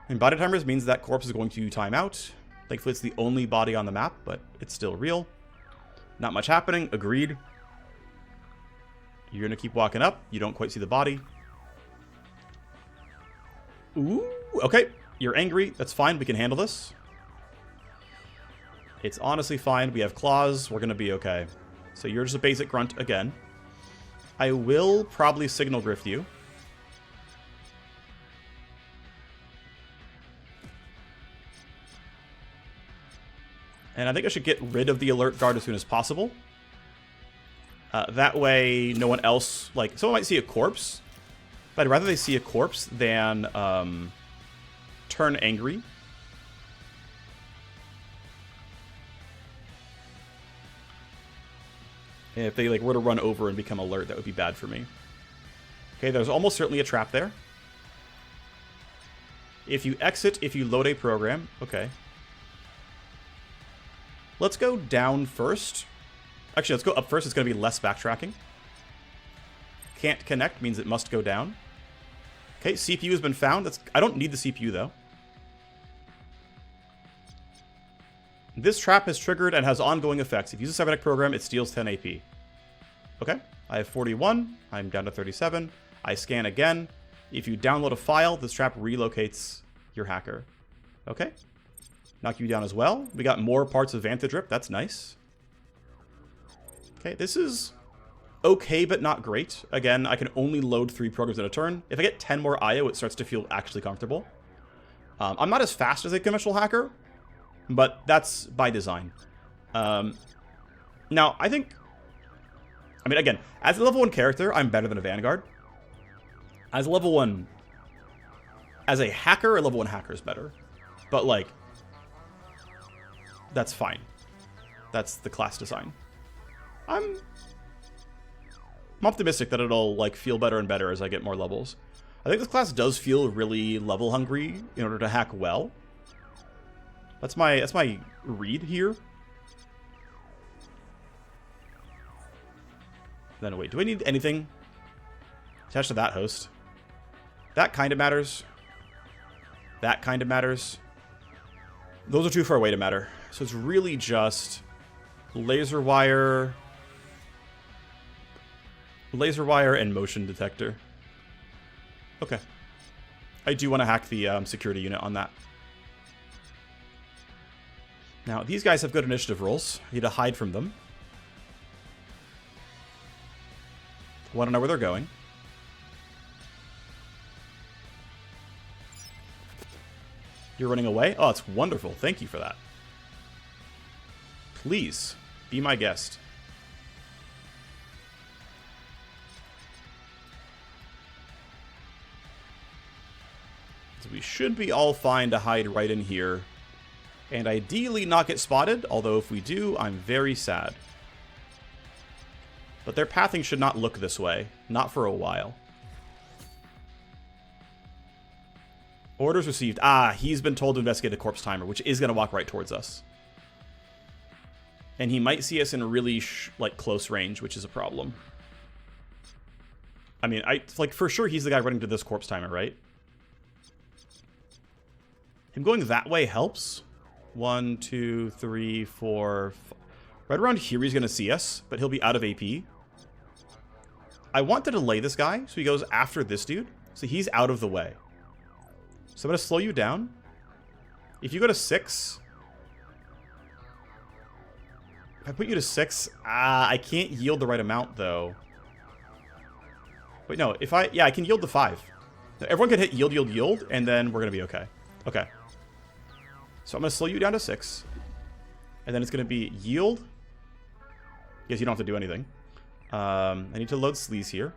And body timers means that corpse is going to time out. Thankfully, it's the only body on the map, but it's still real. Not much happening. Agreed. You're going to keep walking up. You don't quite see the body. Ooh. Okay. You're angry. That's fine. We can handle this. It's honestly fine. We have claws. We're going to be okay. So you're just a basic grunt again. I will probably Signal Grift you. And I think I should get rid of the alert guard as soon as possible. That way, no one else, like, someone might see a corpse, but I'd rather they see a corpse than turn angry. And if they like were to run over and become alert, that would be bad for me. Okay, there's almost certainly a trap there. If you exit, if you load a program, okay. Let's go down first. Actually, let's go up first. It's going to be less backtracking. Can't connect means it must go down. Okay, CPU has been found. I don't need the CPU, though. This trap has triggered and has ongoing effects. If you use a cybernetic program, it steals 10 AP. Okay, I have 41. I'm down to 37. I scan again. If you download a file, this trap relocates your hacker. Okay. Knock you down as well. We got more parts of Vantage Rip. That's nice. Okay, this is okay, but not great. Again, I can only load 3 programs in a turn. If I get 10 more IO, it starts to feel actually comfortable. I'm not as fast as a conventional hacker, but that's by design. Now, I mean, again, as a level 1 character, I'm better than a Vanguard. As a level 1... As a hacker, a level 1 hacker is better. But, like... That's fine. That's the class design. I'm optimistic that it'll, like, feel better and better as I get more levels. I think this class does feel really level hungry in order to hack well. That's my read here. Then wait, do I need anything attached to that host? That kind of matters. That kind of matters. Those are too far away to matter. So it's really just laser wire and motion detector. Okay. I do want to hack the security unit on that. Now, these guys have good initiative rolls. I need to hide from them. Want to know where they're going. You're running away? Oh, it's wonderful. Thank you for that. Please, be my guest. So we should be all fine to hide right in here. And ideally not get spotted, although if we do, I'm very sad. But their pathing should not look this way. Not for a while. Orders received. Ah, he's been told to investigate a corpse timer, which is going to walk right towards us. And he might see us in really, like, close range, which is a problem. I mean, like, for sure he's the guy running to this corpse timer, right? Him going that way helps. 1, 2, 3, 4, 5. Right around here he's going to see us, but he'll be out of AP. I want to delay this guy, so he goes after this dude. So he's out of the way. So I'm going to slow you down. If you go to 6... If I put you to 6... I can't yield the right amount, though. Wait, no. If I... Yeah, I can yield the 5. Everyone can hit yield, yield, yield, and then we're going to be okay. Okay. So I'm going to slow you down to 6. And then it's going to be yield. Yes, you don't have to do anything. I need to load sleaze here.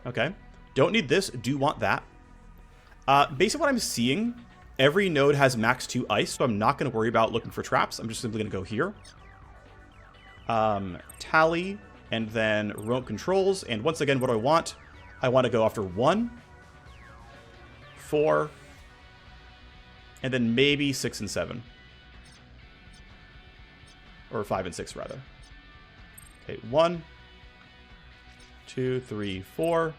Okay. Don't need this. Do want that. Based on what I'm seeing, every node has max 2 ice, so I'm not going to worry about looking for traps. I'm just simply going to go here. Tally, and then remote controls. And once again, what do I want? I want to go after 1, 4, and then maybe 6 and 7. Or 5 and 6, rather. Okay, 1, 2, 3, 4.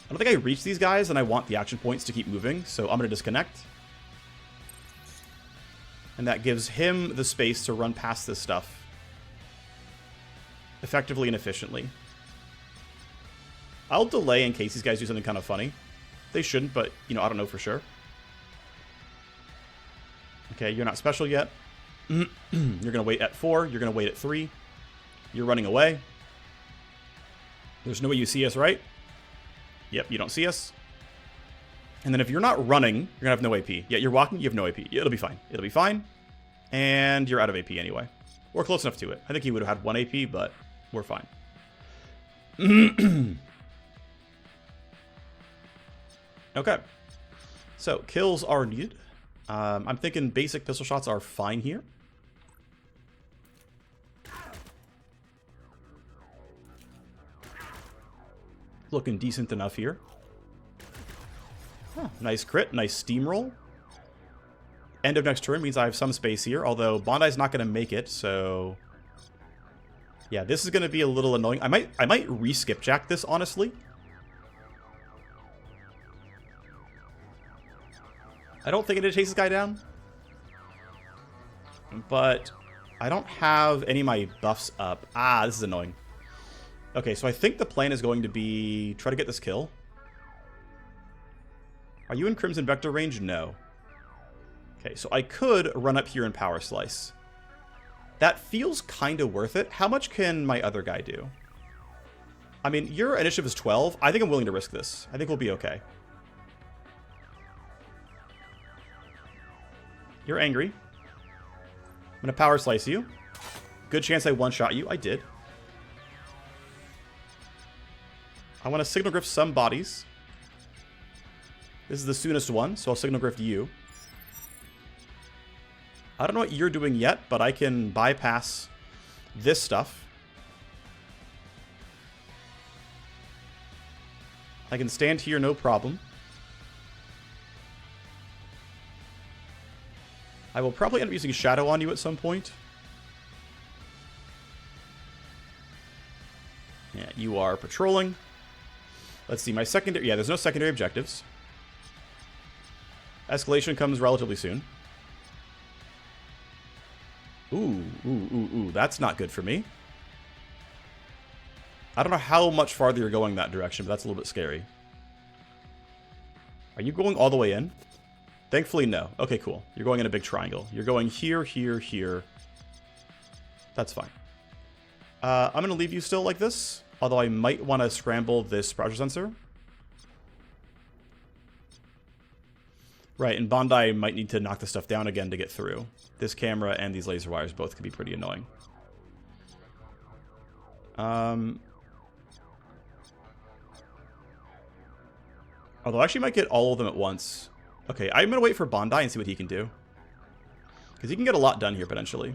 I don't think I reach these guys, and I want the action points to keep moving, so I'm going to disconnect. And that gives him the space to run past this stuff effectively and efficiently. I'll delay in case these guys do something kind of funny. They shouldn't, but, you know, I don't know for sure. Okay, you're not special yet. You're going to wait at 4. You're going to wait at 3. You're running away. There's no way you see us, right? Yep, you don't see us. And then if you're not running, you're going to have no AP. Yeah, you're walking, you have no AP. It'll be fine. It'll be fine. And you're out of AP anyway. We're close enough to it. I think he would have had 1 AP, but we're fine. Okay. So, kills are needed. I'm thinking basic pistol shots are fine here. Looking decent enough here. Huh, nice crit, nice steamroll. End of next turn means I have some space here, although Bondi's not going to make it, so... Yeah, this is going to be a little annoying. I might re-skipjack this, honestly. I don't think I need to chase this guy down. But I don't have any of my buffs up. Ah, this is annoying. Okay, so I think the plan is going to be... try to get this kill. Are you in Crimson Vector range? No. Okay, so I could run up here and Power Slice. That feels kind of worth it. How much can my other guy do? I mean, your initiative is 12. I think I'm willing to risk this. I think we'll be okay. You're angry. I'm going to Power Slice you. Good chance I one-shot you. I did. I want to Signal Grift some bodies. This is the soonest one, so I'll Signal Grift you. I don't know what you're doing yet, but I can bypass this stuff. I can stand here, no problem. I will probably end up using Shadow on you at some point. Yeah, you are patrolling. Let's see, my secondary... Yeah, there's no secondary objectives. Escalation comes relatively soon. Ooh, that's not good for me. I don't know how much farther you're going that direction, but that's a little bit scary. Are you going all the way in? Thankfully, no. Okay, cool. You're going in a big triangle. You're going here, here, here. That's fine. I'm going to leave you still like this, although I might want to scramble this pressure sensor. Right, and Bondi might need to knock this stuff down again to get through. This camera and these laser wires both can be pretty annoying. Although I actually might get all of them at once. Okay, I'm going to wait for Bondi and see what he can do. Because he can get a lot done here, potentially.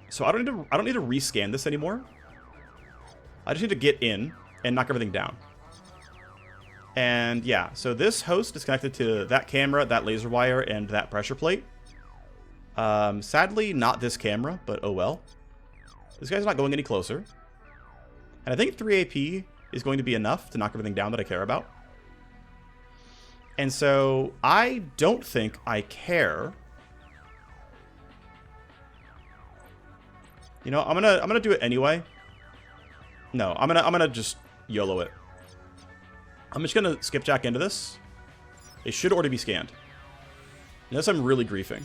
So I don't need to rescan this anymore. I just need to get in and knock everything down. And yeah, so this host is connected to that camera, that laser wire, and that pressure plate. Sadly, not this camera, but oh well. This guy's not going any closer. And I think 3 AP is going to be enough to knock everything down that I care about. And so I don't think I care. You know, I'm gonna do it anyway. No, I'm gonna just YOLO it. I'm just going to skipjack into this. It should already be scanned. Unless I'm really griefing.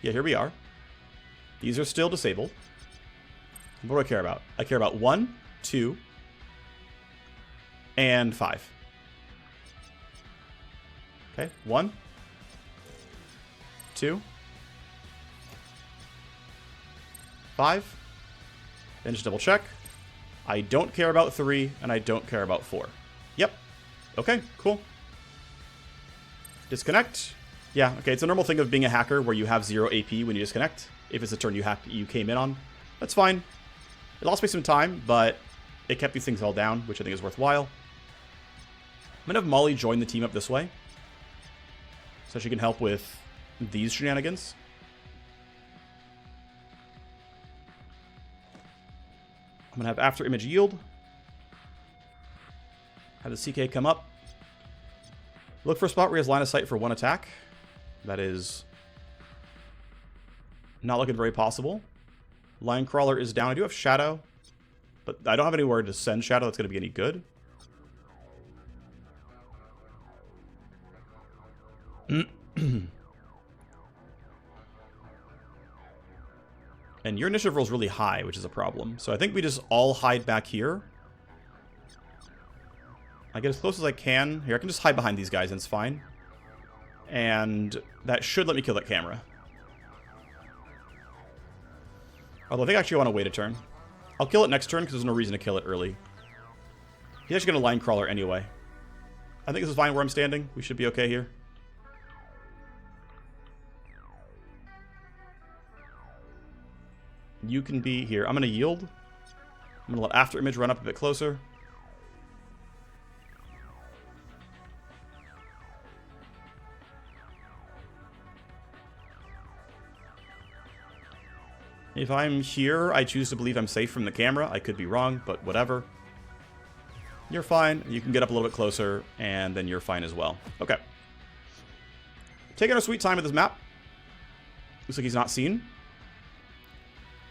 Yeah, here we are. These are still disabled. What do I care about? I care about 1, 2, and 5. Okay, 1, 2, 5. Then just double check. I don't care about 3, and I don't care about 4. Yep. Okay, cool. Disconnect. Yeah, okay, it's a normal thing of being a hacker where you have 0 AP when you disconnect. If it's a turn you came in on. That's fine. It lost me some time, but it kept these things all down, which I think is worthwhile. I'm gonna have Molly join the team up this way. So she can help with these shenanigans. I'm gonna have after image yield. Have the CK come up. Look for a spot where he has line of sight for 1 attack. That is not looking very possible. Line crawler is down. I do have shadow, but I don't have anywhere to send shadow that's going to be any good. And your initiative roll is really high, which is a problem. So I think we just all hide back here. I get as close as I can. Here, I can just hide behind these guys and it's fine. And that should let me kill that camera. Although I think I actually want to wait a turn. I'll kill it next turn because there's no reason to kill it early. He's actually going to line crawler anyway. I think this is fine where I'm standing. We should be okay here. You can be here. I'm going to yield. I'm going to let After Image run up a bit closer. If I'm here, I choose to believe I'm safe from the camera. I could be wrong, but whatever. You're fine. You can get up a little bit closer, and then you're fine as well. Okay. Taking our sweet time with this map. Looks like he's not seen.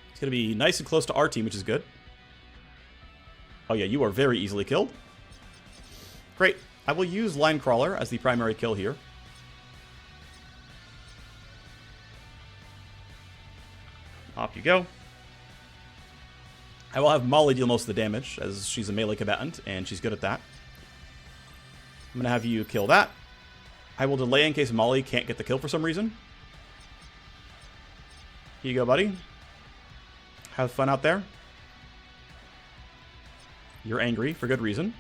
It's going to be nice and close to our team, which is good. Oh yeah, you are very easily killed. Great. I will use Line Crawler as the primary kill here. Off you go. I will have Molly deal most of the damage, as she's a melee combatant, and she's good at that. I'm going to have you kill that. I will delay in case Molly can't get the kill for some reason. Here you go, buddy. Have fun out there. You're angry, for good reason.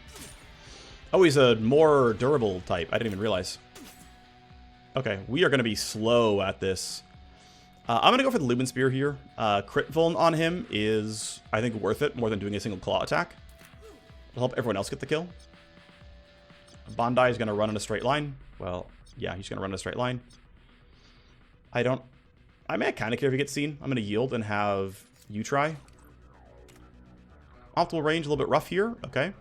Oh, he's a more durable type. I didn't even realize. Okay, we are going to be slow at this. I'm going to go for the Lumen Spear here. Crit Vuln on him is, I think, worth it more than doing a single claw attack. It'll help everyone else get the kill. Bondi is going to run in a straight line. Well, yeah, he's going to run in a straight line. I may kind of care if he gets seen. I'm going to yield and have you try. Optimal range, a little bit rough here. Okay.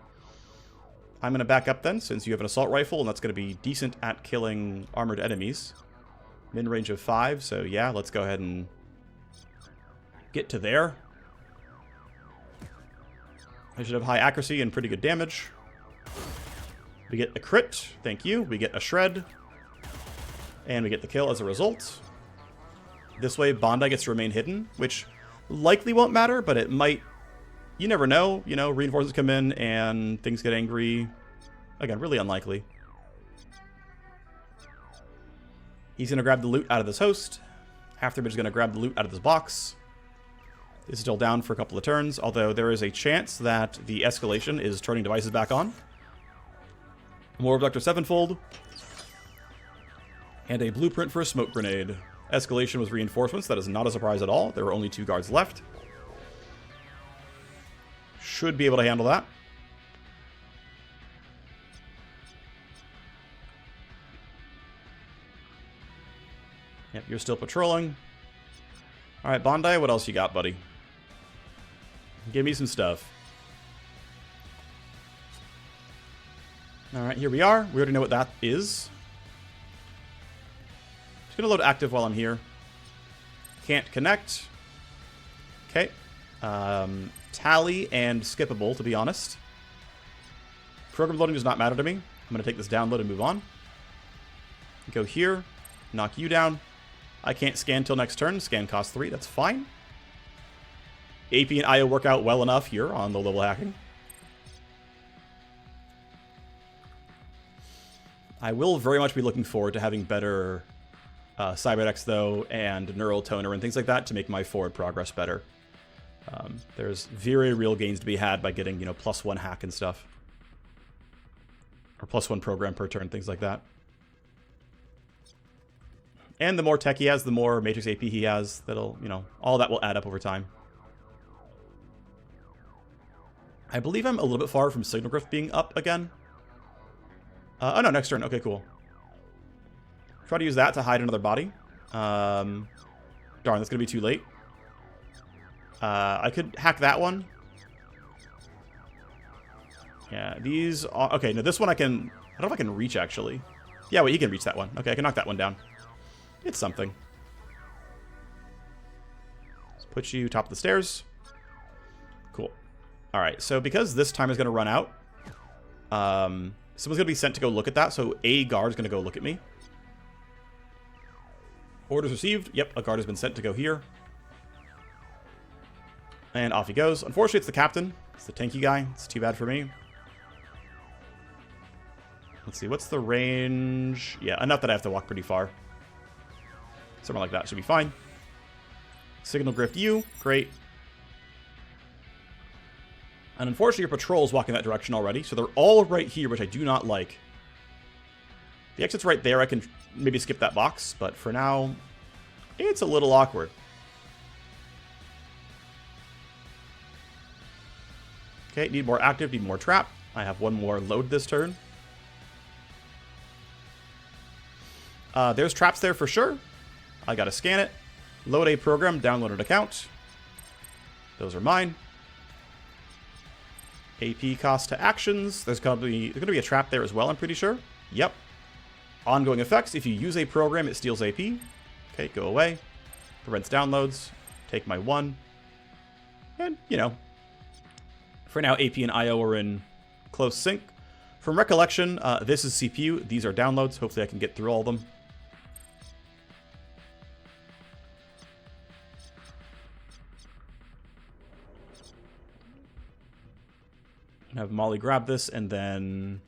I'm going to back up then, since you have an assault rifle, and that's going to be decent at killing armored enemies. Min range of 5, so yeah, let's go ahead and get to there. I should have high accuracy and pretty good damage. We get a crit, thank you. We get a shred. And we get the kill as a result. This way, Bondi gets to remain hidden, which likely won't matter, but it might. You never know. You know, reinforcements come in and things get angry. Again, really unlikely. He's going to grab the loot out of this host. Afterimage is going to grab the loot out of this box. It's still down for a couple of turns, although there is a chance that the escalation is turning devices back on. More Abductor Sevenfold. And a blueprint for a smoke grenade. Escalation was reinforcements. That is not a surprise at all. There were only 2 guards left. Should be able to handle that. Yep, you're still patrolling. Alright, Bondi, what else you got, buddy? Give me some stuff. Alright, here we are. We already know what that is. Just gonna load active while I'm here. Can't connect. Okay. Tally and skippable, to be honest. Program loading does not matter to me. I'm gonna take this download and move on. Go here. Knock you down. I can't scan till next turn. Scan costs 3. That's fine. AP and IO work out well enough here on low-level hacking. I will very much be looking forward to having better cybernetics, though, and neural toner and things like that to make my forward progress better. There's very real gains to be had by getting, you know, +1 hack and stuff. Or +1 program per turn, things like that. And the more tech he has, the more Matrix AP he has. That'll, you know, all that will add up over time. I believe I'm a little bit far from Signal Grift being up again. Oh no, next turn. Okay, cool. Try to use that to hide another body. Darn, that's gonna be too late. I could hack that one. Yeah, these are... Okay, no, this one I can... I don't know if I can reach, actually. Yeah, wait, you can reach that one. Okay, I can knock that one down. It's something. Let's put you top of the stairs. Cool. Alright, so because this time is going to run out, someone's going to be sent to go look at that, so a guard is going to go look at me. Orders received. Yep, a guard has been sent to go here. And off he goes. Unfortunately, it's the captain. It's the tanky guy. It's too bad for me. Let's see, what's the range? Yeah, enough that I have to walk pretty far. Something like that should be fine. Signal grift you. Great. And unfortunately, your patrol is walking that direction already, so they're all right here, which I do not like. The exit's right there. I can maybe skip that box, but for now, it's a little awkward. Okay, need more active, need more trap. I have one more load this turn. There's traps there for sure. I gotta scan it. Load a program, download an account. Those are mine. AP cost to actions. There's gonna be a trap there as well, I'm pretty sure. Yep. Ongoing effects. If you use a program, it steals AP. Okay, go away. Prevents downloads. Take my 1. And, you know, for now, AP and IO are in close sync. From recollection, this is CPU. These are downloads. Hopefully I can get through all of them. Have Molly grab this and then...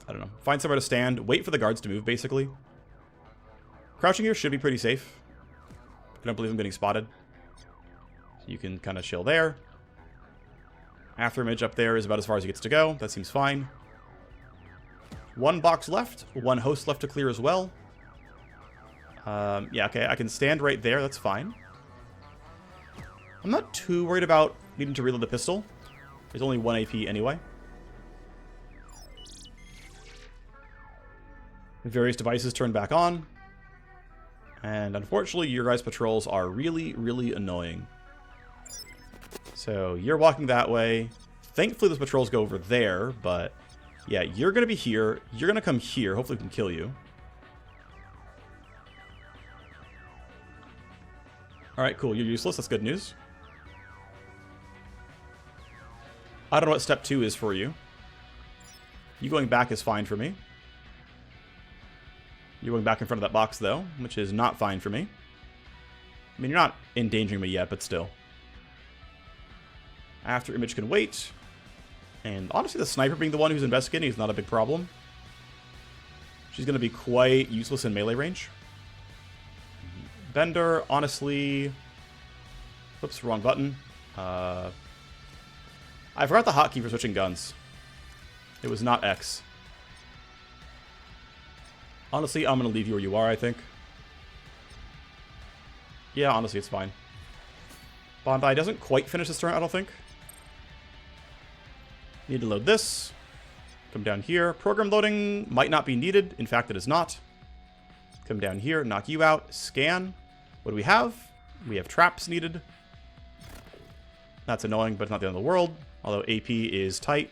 I don't know. Find somewhere to stand. Wait for the guards to move, basically. Crouching here should be pretty safe. I don't believe I'm getting spotted. So you can kind of chill there. After image up there is about as far as he gets to go. That seems fine. One box left. One host left to clear as well. Yeah, okay. I can stand right there. That's fine. I'm not too worried about needing to reload the pistol. There's only 1 AP anyway. Various devices turn back on. And unfortunately, your guys' patrols are really, really annoying. So you're walking that way. Thankfully, those patrols go over there, but yeah, you're going to be here. You're going to come here. Hopefully we can kill you. Alright, cool. You're useless. That's good news. I don't know what step 2 is for you. You going back is fine for me. You going back in front of that box, though, which is not fine for me. I mean, you're not endangering me yet, but still. After image can wait. And honestly, the sniper being the one who's investigating is not a big problem. She's going to be quite useless in melee range. Bender, honestly... Oops, wrong button. I forgot the hotkey for switching guns. It was not X. Honestly, I'm going to leave you where you are, I think. Yeah, honestly, it's fine. Bondi doesn't quite finish this turn, I don't think. Need to load this. Come down here. Program loading might not be needed. In fact, it is not. Come down here, knock you out. Scan. What do we have? We have traps needed. That's annoying, but not the end of the world. Although AP is tight.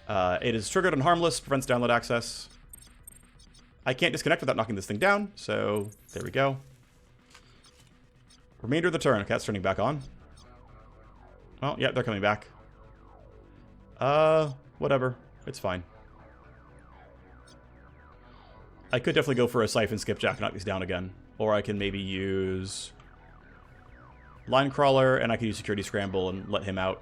It is triggered and harmless. Prevents download access. I can't disconnect without knocking this thing down, so there we go. Remainder of the turn. Okay, that's turning back on. Oh, yeah, they're coming back. Whatever. It's fine. I could definitely go for a siphon skipjack and knock these down again. Or I can maybe use line crawler and I can use security scramble and let him out.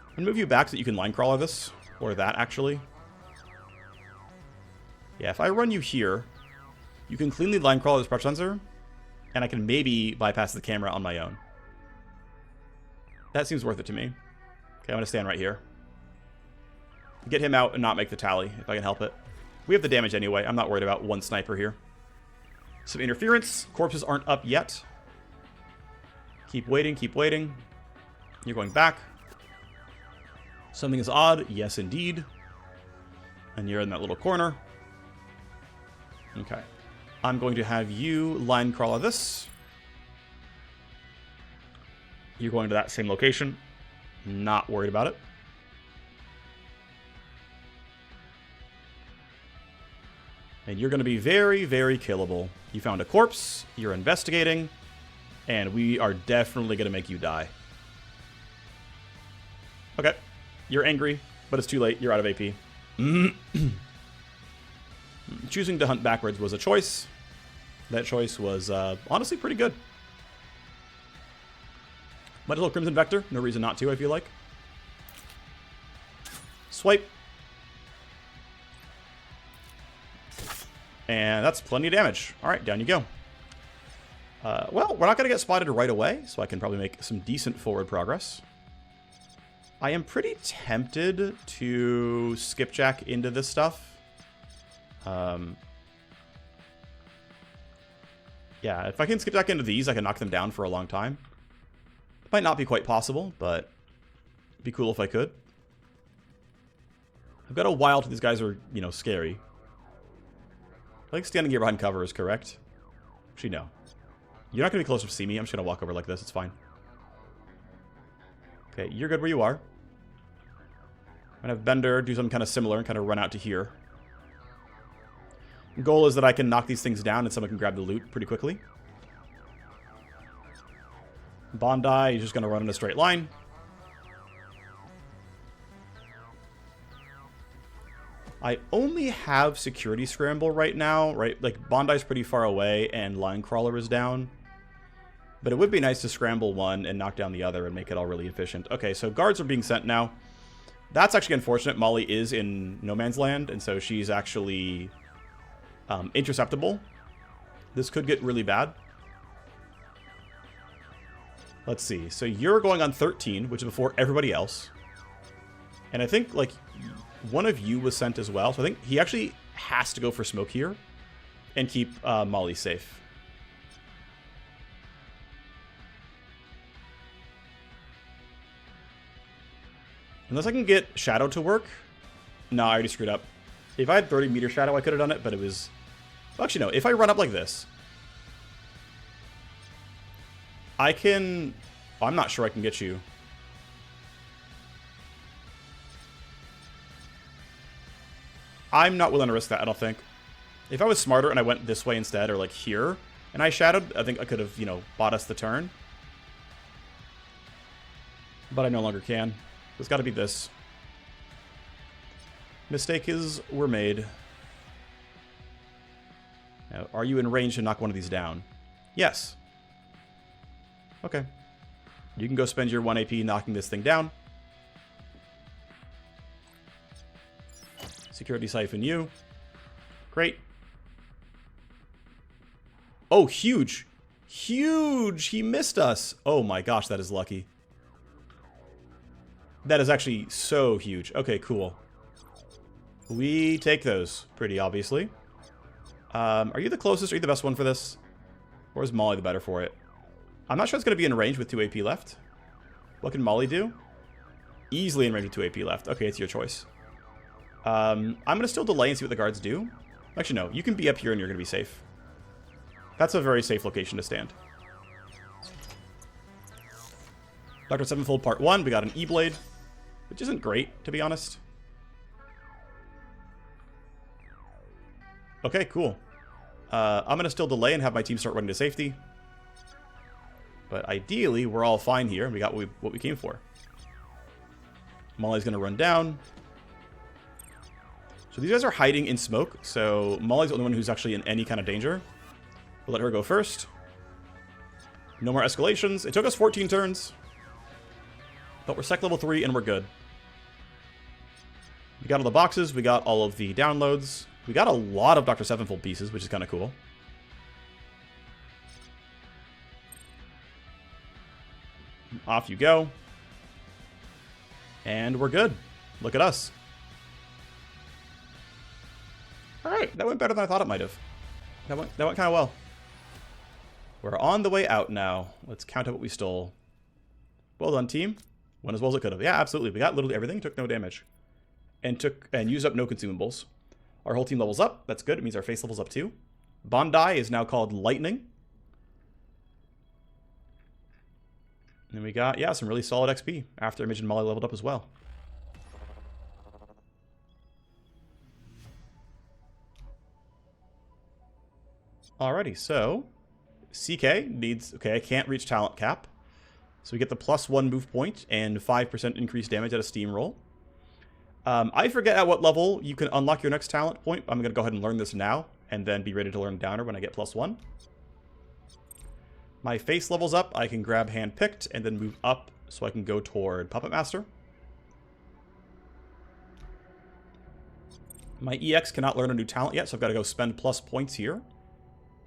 I'm gonna move you back so that you can line crawler this. Or that, actually. Yeah, if I run you here, you can cleanly line crawler this pressure sensor, and I can maybe bypass the camera on my own. That seems worth it to me. Okay, I'm gonna stand right here. Get him out and not make the tally, if I can help it. We have the damage anyway. I'm not worried about one sniper here. Some interference. Corpses aren't up yet. Keep waiting, keep waiting. You're going back. Something is odd. Yes, indeed. And you're in that little corner. Okay. I'm going to have you line crawler this. You're going to that same location. Not worried about it. And you're going to be very, very killable. You found a corpse. You're investigating. And we are definitely going to make you die. Okay. You're angry, but it's too late. You're out of AP. Choosing to hunt backwards was a choice. That choice was honestly pretty good. Might as well Crimson Vector. No reason not to, I feel like. Swipe. And that's plenty of damage. All right, down you go. Well, we're not going to get spotted right away, so I can probably make some decent forward progress. I am pretty tempted to skipjack into this stuff. Yeah, if I can skipjack into these, I can knock them down for a long time. It might not be quite possible, but it'd be cool if I could. I've got a while till these guys are, you know, scary. I think standing here behind cover is correct. Actually, no. You're not going to be close to see me. I'm just going to walk over like this. It's fine. Okay, you're good where you are. I'm going to have Bender do something kind of similar and kind of run out to here. The goal is that I can knock these things down and someone can grab the loot pretty quickly. Bondi is just going to run in a straight line. I only have Security Scramble right now, right? Like, Bondi's pretty far away and Line Crawler is down. But it would be nice to scramble one and knock down the other and make it all really efficient. Okay, so guards are being sent now. That's actually unfortunate. Molly is in no man's land, and so she's actually interceptable. This could get really bad. Let's see. So you're going on 13, which is before everybody else. And I think, like, one of you was sent as well. So I think he actually has to go for smoke here and keep Molly safe. Unless I can get Shadow to work. No, I already screwed up. If I had 30 meter Shadow, I could have done it, but it was... Well, actually, no. If I run up like this, I can... Oh, I'm not sure I can get you. I'm not willing to risk that, I don't think. If I was smarter and I went this way instead, or like here, and I shadowed, I think I could have, you know, bought us the turn. But I no longer can. It's got to be this. Were made. Now, are you in range to knock one of these down? Yes. Okay. You can go spend your 1 AP knocking this thing down. Security Siphon you. Great. Oh, huge. Huge! He missed us. Oh my gosh, that is lucky. That is actually so huge. Okay, cool. We take those, pretty obviously. Are you the closest? Are you the best one for this? Or is Molly the better for it? I'm not sure it's going to be in range with 2 AP left. What can Molly do? Easily in range with 2 AP left. Okay, it's your choice. I'm going to still delay and see what the guards do. Actually, no. You can be up here and you're going to be safe. That's a very safe location to stand. Dr. Sevenfold Part 1. We got an E-Blade, which isn't great, to be honest. Okay, cool. I'm going to still delay and have my team start running to safety. But ideally, we're all fine here, and we got what we came for. Molly's going to run down. So these guys are hiding in smoke, so Molly's the only one who's actually in any kind of danger. We'll let her go first. No more escalations. It took us 14 turns. But we're sec level 3, and we're good. We got all the boxes. We got all of the downloads. We got a lot of Dr. Sevenfold pieces, which is kind of cool. Off you go. And we're good. Look at us. Alright, that went better than I thought it might have. That went kind of well. We're on the way out now. Let's count up what we stole. Well done, team. Went as well as it could have. Yeah, absolutely. We got literally everything. Took no damage. And used up no consumables. Our whole team levels up. That's good. It means our face levels up too. Bondi is now called Lightning. And then we got, yeah, some really solid XP after Image and Molly leveled up as well. Alrighty, so CK needs, okay, I can't reach talent cap. So we get the +1 move point and 5% increased damage at a steam roll. I forget at what level you can unlock your next talent point. I'm going to go ahead and learn this now and then be ready to learn Downer when I get +1. My face levels up. I can grab Handpicked and then move up so I can go toward Puppet Master. My EX cannot learn a new talent yet, so I've got to go spend plus points here.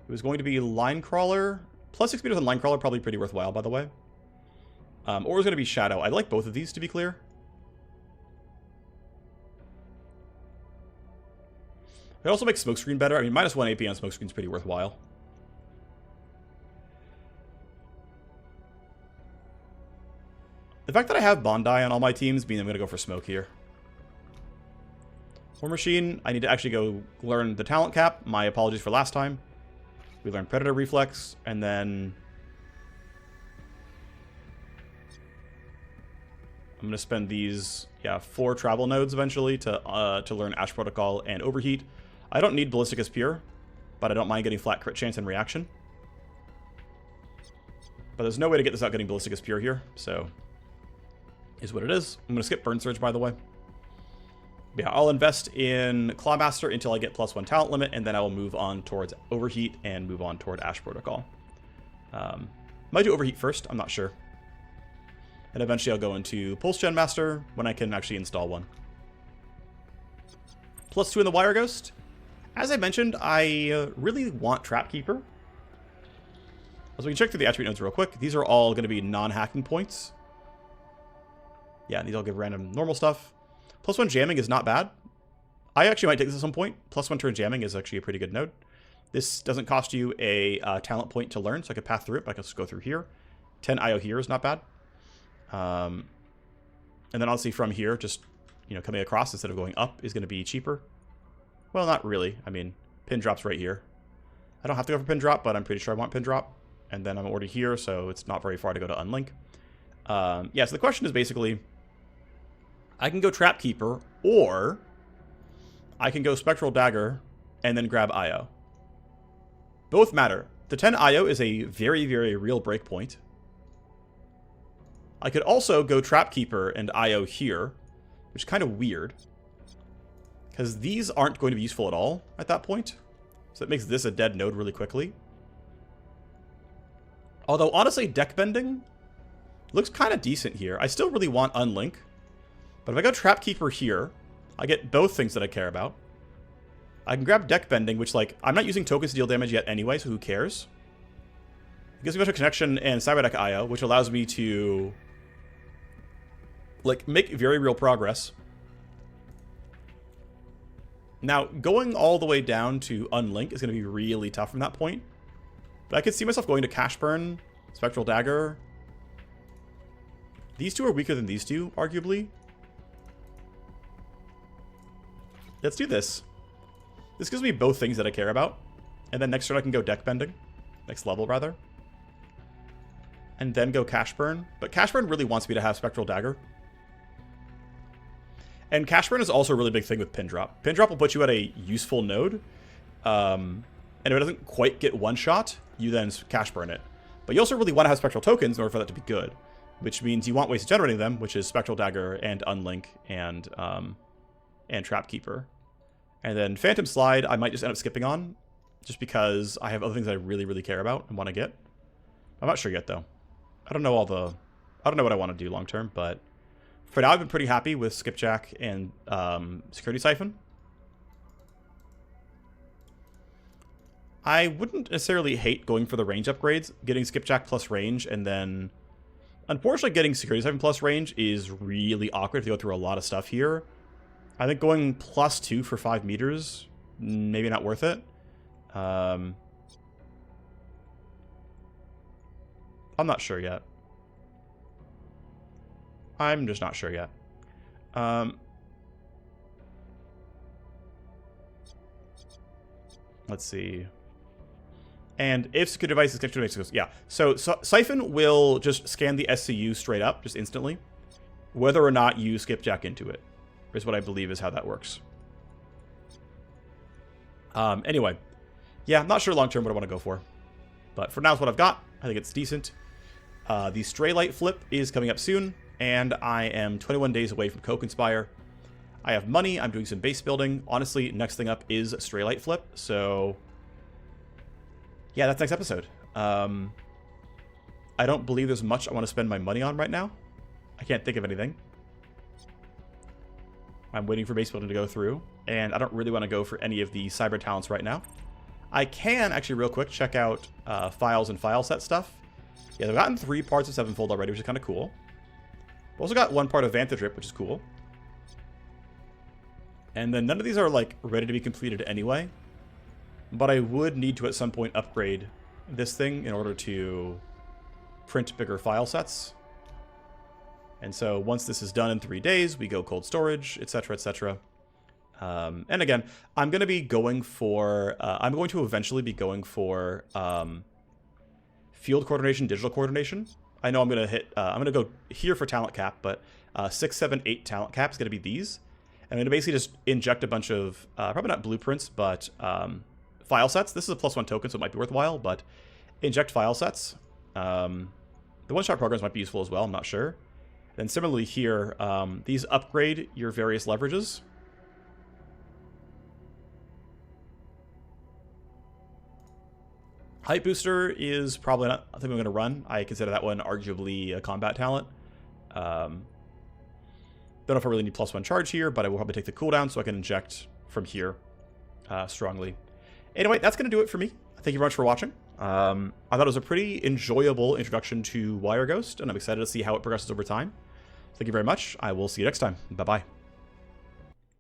It was going to be Line Crawler. Plus 6 meters on Line Crawler, probably pretty worthwhile, by the way. Or it was going to be Shadow. I like both of these, to be clear. It also makes Smokescreen better. I mean, minus 1 AP on Smokescreen is pretty worthwhile. The fact that I have Bondi on all my teams means I'm going to go for Smoke here. Warmachine, I need to actually go learn the talent cap. My apologies for last time. We learned Predator Reflex, and then I'm going to spend these, 4 travel nodes eventually to learn Ash Protocol and Overheat. I don't need Ballistic as Pure, but I don't mind getting Flat Crit Chance and Reaction. But there's no way to get this without getting Ballistic as Pure here, so is what it is. I'm going to skip Burn Surge, by the way. Yeah, I'll invest in Clawmaster until I get plus 1 talent limit, and then I will move on towards Overheat and move on toward Ash Protocol. Might do Overheat first, I'm not sure. And eventually I'll go into Pulse Gen Master when I can actually install one. Plus 2 in the Wireghost. As I mentioned, I really want Trapkeeper. So we can check through the attribute nodes real quick. These are all going to be non-hacking points. Yeah, these all give random normal stuff. Plus 1 jamming is not bad. I actually might take this at some point. Plus 1 turn jamming is actually a pretty good node. This doesn't cost you a talent point to learn, so I could path through it, but I can just go through here. 10 IO here is not bad. And then obviously from here, just coming across instead of going up is going to be cheaper. Well, not really. I mean, pin drop's right here. I don't have to go for pin drop, but I'm pretty sure I want pin drop. And then I'm already here, so it's not very far to go to unlink. Yeah, so the question is basically, I can go Trapkeeper, or I can go Spectral Dagger and then grab IO. Both matter. The 10 IO is a very, very real breakpoint. I could also go Trapkeeper and IO here, which is kind of weird, because these aren't going to be useful at all at that point. So it makes this a dead node really quickly. Although, honestly, deck bending looks kind of decent here. I still really want Unlink. But if I go Trapkeeper here, I get both things that I care about. I can grab Deck Bending, which, I'm not using tokens to deal damage yet anyway, so who cares? It gives me Metro Connection and Cyberdeck IO, which allows me to, make very real progress. Now, going all the way down to Unlink is going to be really tough from that point. But I could see myself going to Cash Burn, Spectral Dagger. These two are weaker than these two, arguably. Let's do this. This gives me both things that I care about. And then next turn I can go Deck Bending. Next level, rather. And then go Cash Burn. But Cash Burn really wants me to have Spectral Dagger. And Cash Burn is also a really big thing with Pin Drop. Pin Drop will put you at a useful node. And if it doesn't quite get one-shot, you then Cash Burn it. But you also really want to have Spectral Tokens in order for that to be good. Which means you want ways of generating them, which is Spectral Dagger and Unlink and Trapkeeper. And then Phantom Slide, I might just end up skipping on, just because I have other things that I really, really care about and want to get. I'm not sure yet, though. I don't know what I want to do long term, but for now, I've been pretty happy with Skipjack and Security Siphon. I wouldn't necessarily hate going for the range upgrades, getting Skipjack plus range, and then unfortunately getting Security Siphon plus range is really awkward to go through a lot of stuff here. I think going plus 2 for 5 meters, maybe not worth it. I'm not sure yet. I'm just not sure yet. Let's see. And if security devices connected to Mexico, yeah. So Siphon will just scan the SCU straight up, just instantly, whether or not you skipjack into it. Is what I believe is how that works. Anyway, yeah, I'm not sure long term what I want to go for, but for now is what I've got. I think it's decent. The Stray Light flip is coming up soon, and I am 21 days away from Co-Conspire. I have money. I'm doing some base building. Honestly, next thing up is Stray Light flip. So yeah, that's next episode. I don't believe there's much I want to spend my money on right now. I can't think of anything. I'm waiting for base building to go through, and I don't really want to go for any of the cyber talents right now. I can actually real quick check out files and file set stuff. Yeah, they've gotten 3 parts of Sevenfold already, which is kind of cool. We've also got 1 part of Vantage Rip, which is cool. And then none of these are like ready to be completed anyway. But I would need to at some point upgrade this thing in order to print bigger file sets. And so once this is done in 3 days, we go cold storage, etc., etc. And again, I'm going to be going for, I'm going to eventually be going for field coordination, digital coordination. I know I'm going to hit, I'm going to go here for talent cap, but 6, 7, 8 talent cap is going to be these. I'm going to basically just inject a bunch of, probably not blueprints, but file sets. This is a +1 token, so it might be worthwhile, but inject file sets. The one-shot programs might be useful as well, I'm not sure. Then similarly here, these upgrade your various leverages. Hype Booster is probably not something I'm going to run. I consider that one arguably a combat talent. Don't know if I really need +1 charge here, but I will probably take the cooldown so I can inject from here strongly. Anyway, that's going to do it for me. Thank you very much for watching. I thought it was a pretty enjoyable introduction to Wireghost, and I'm excited to see how it progresses over time. Thank you very much. I will see you next time. Bye-bye.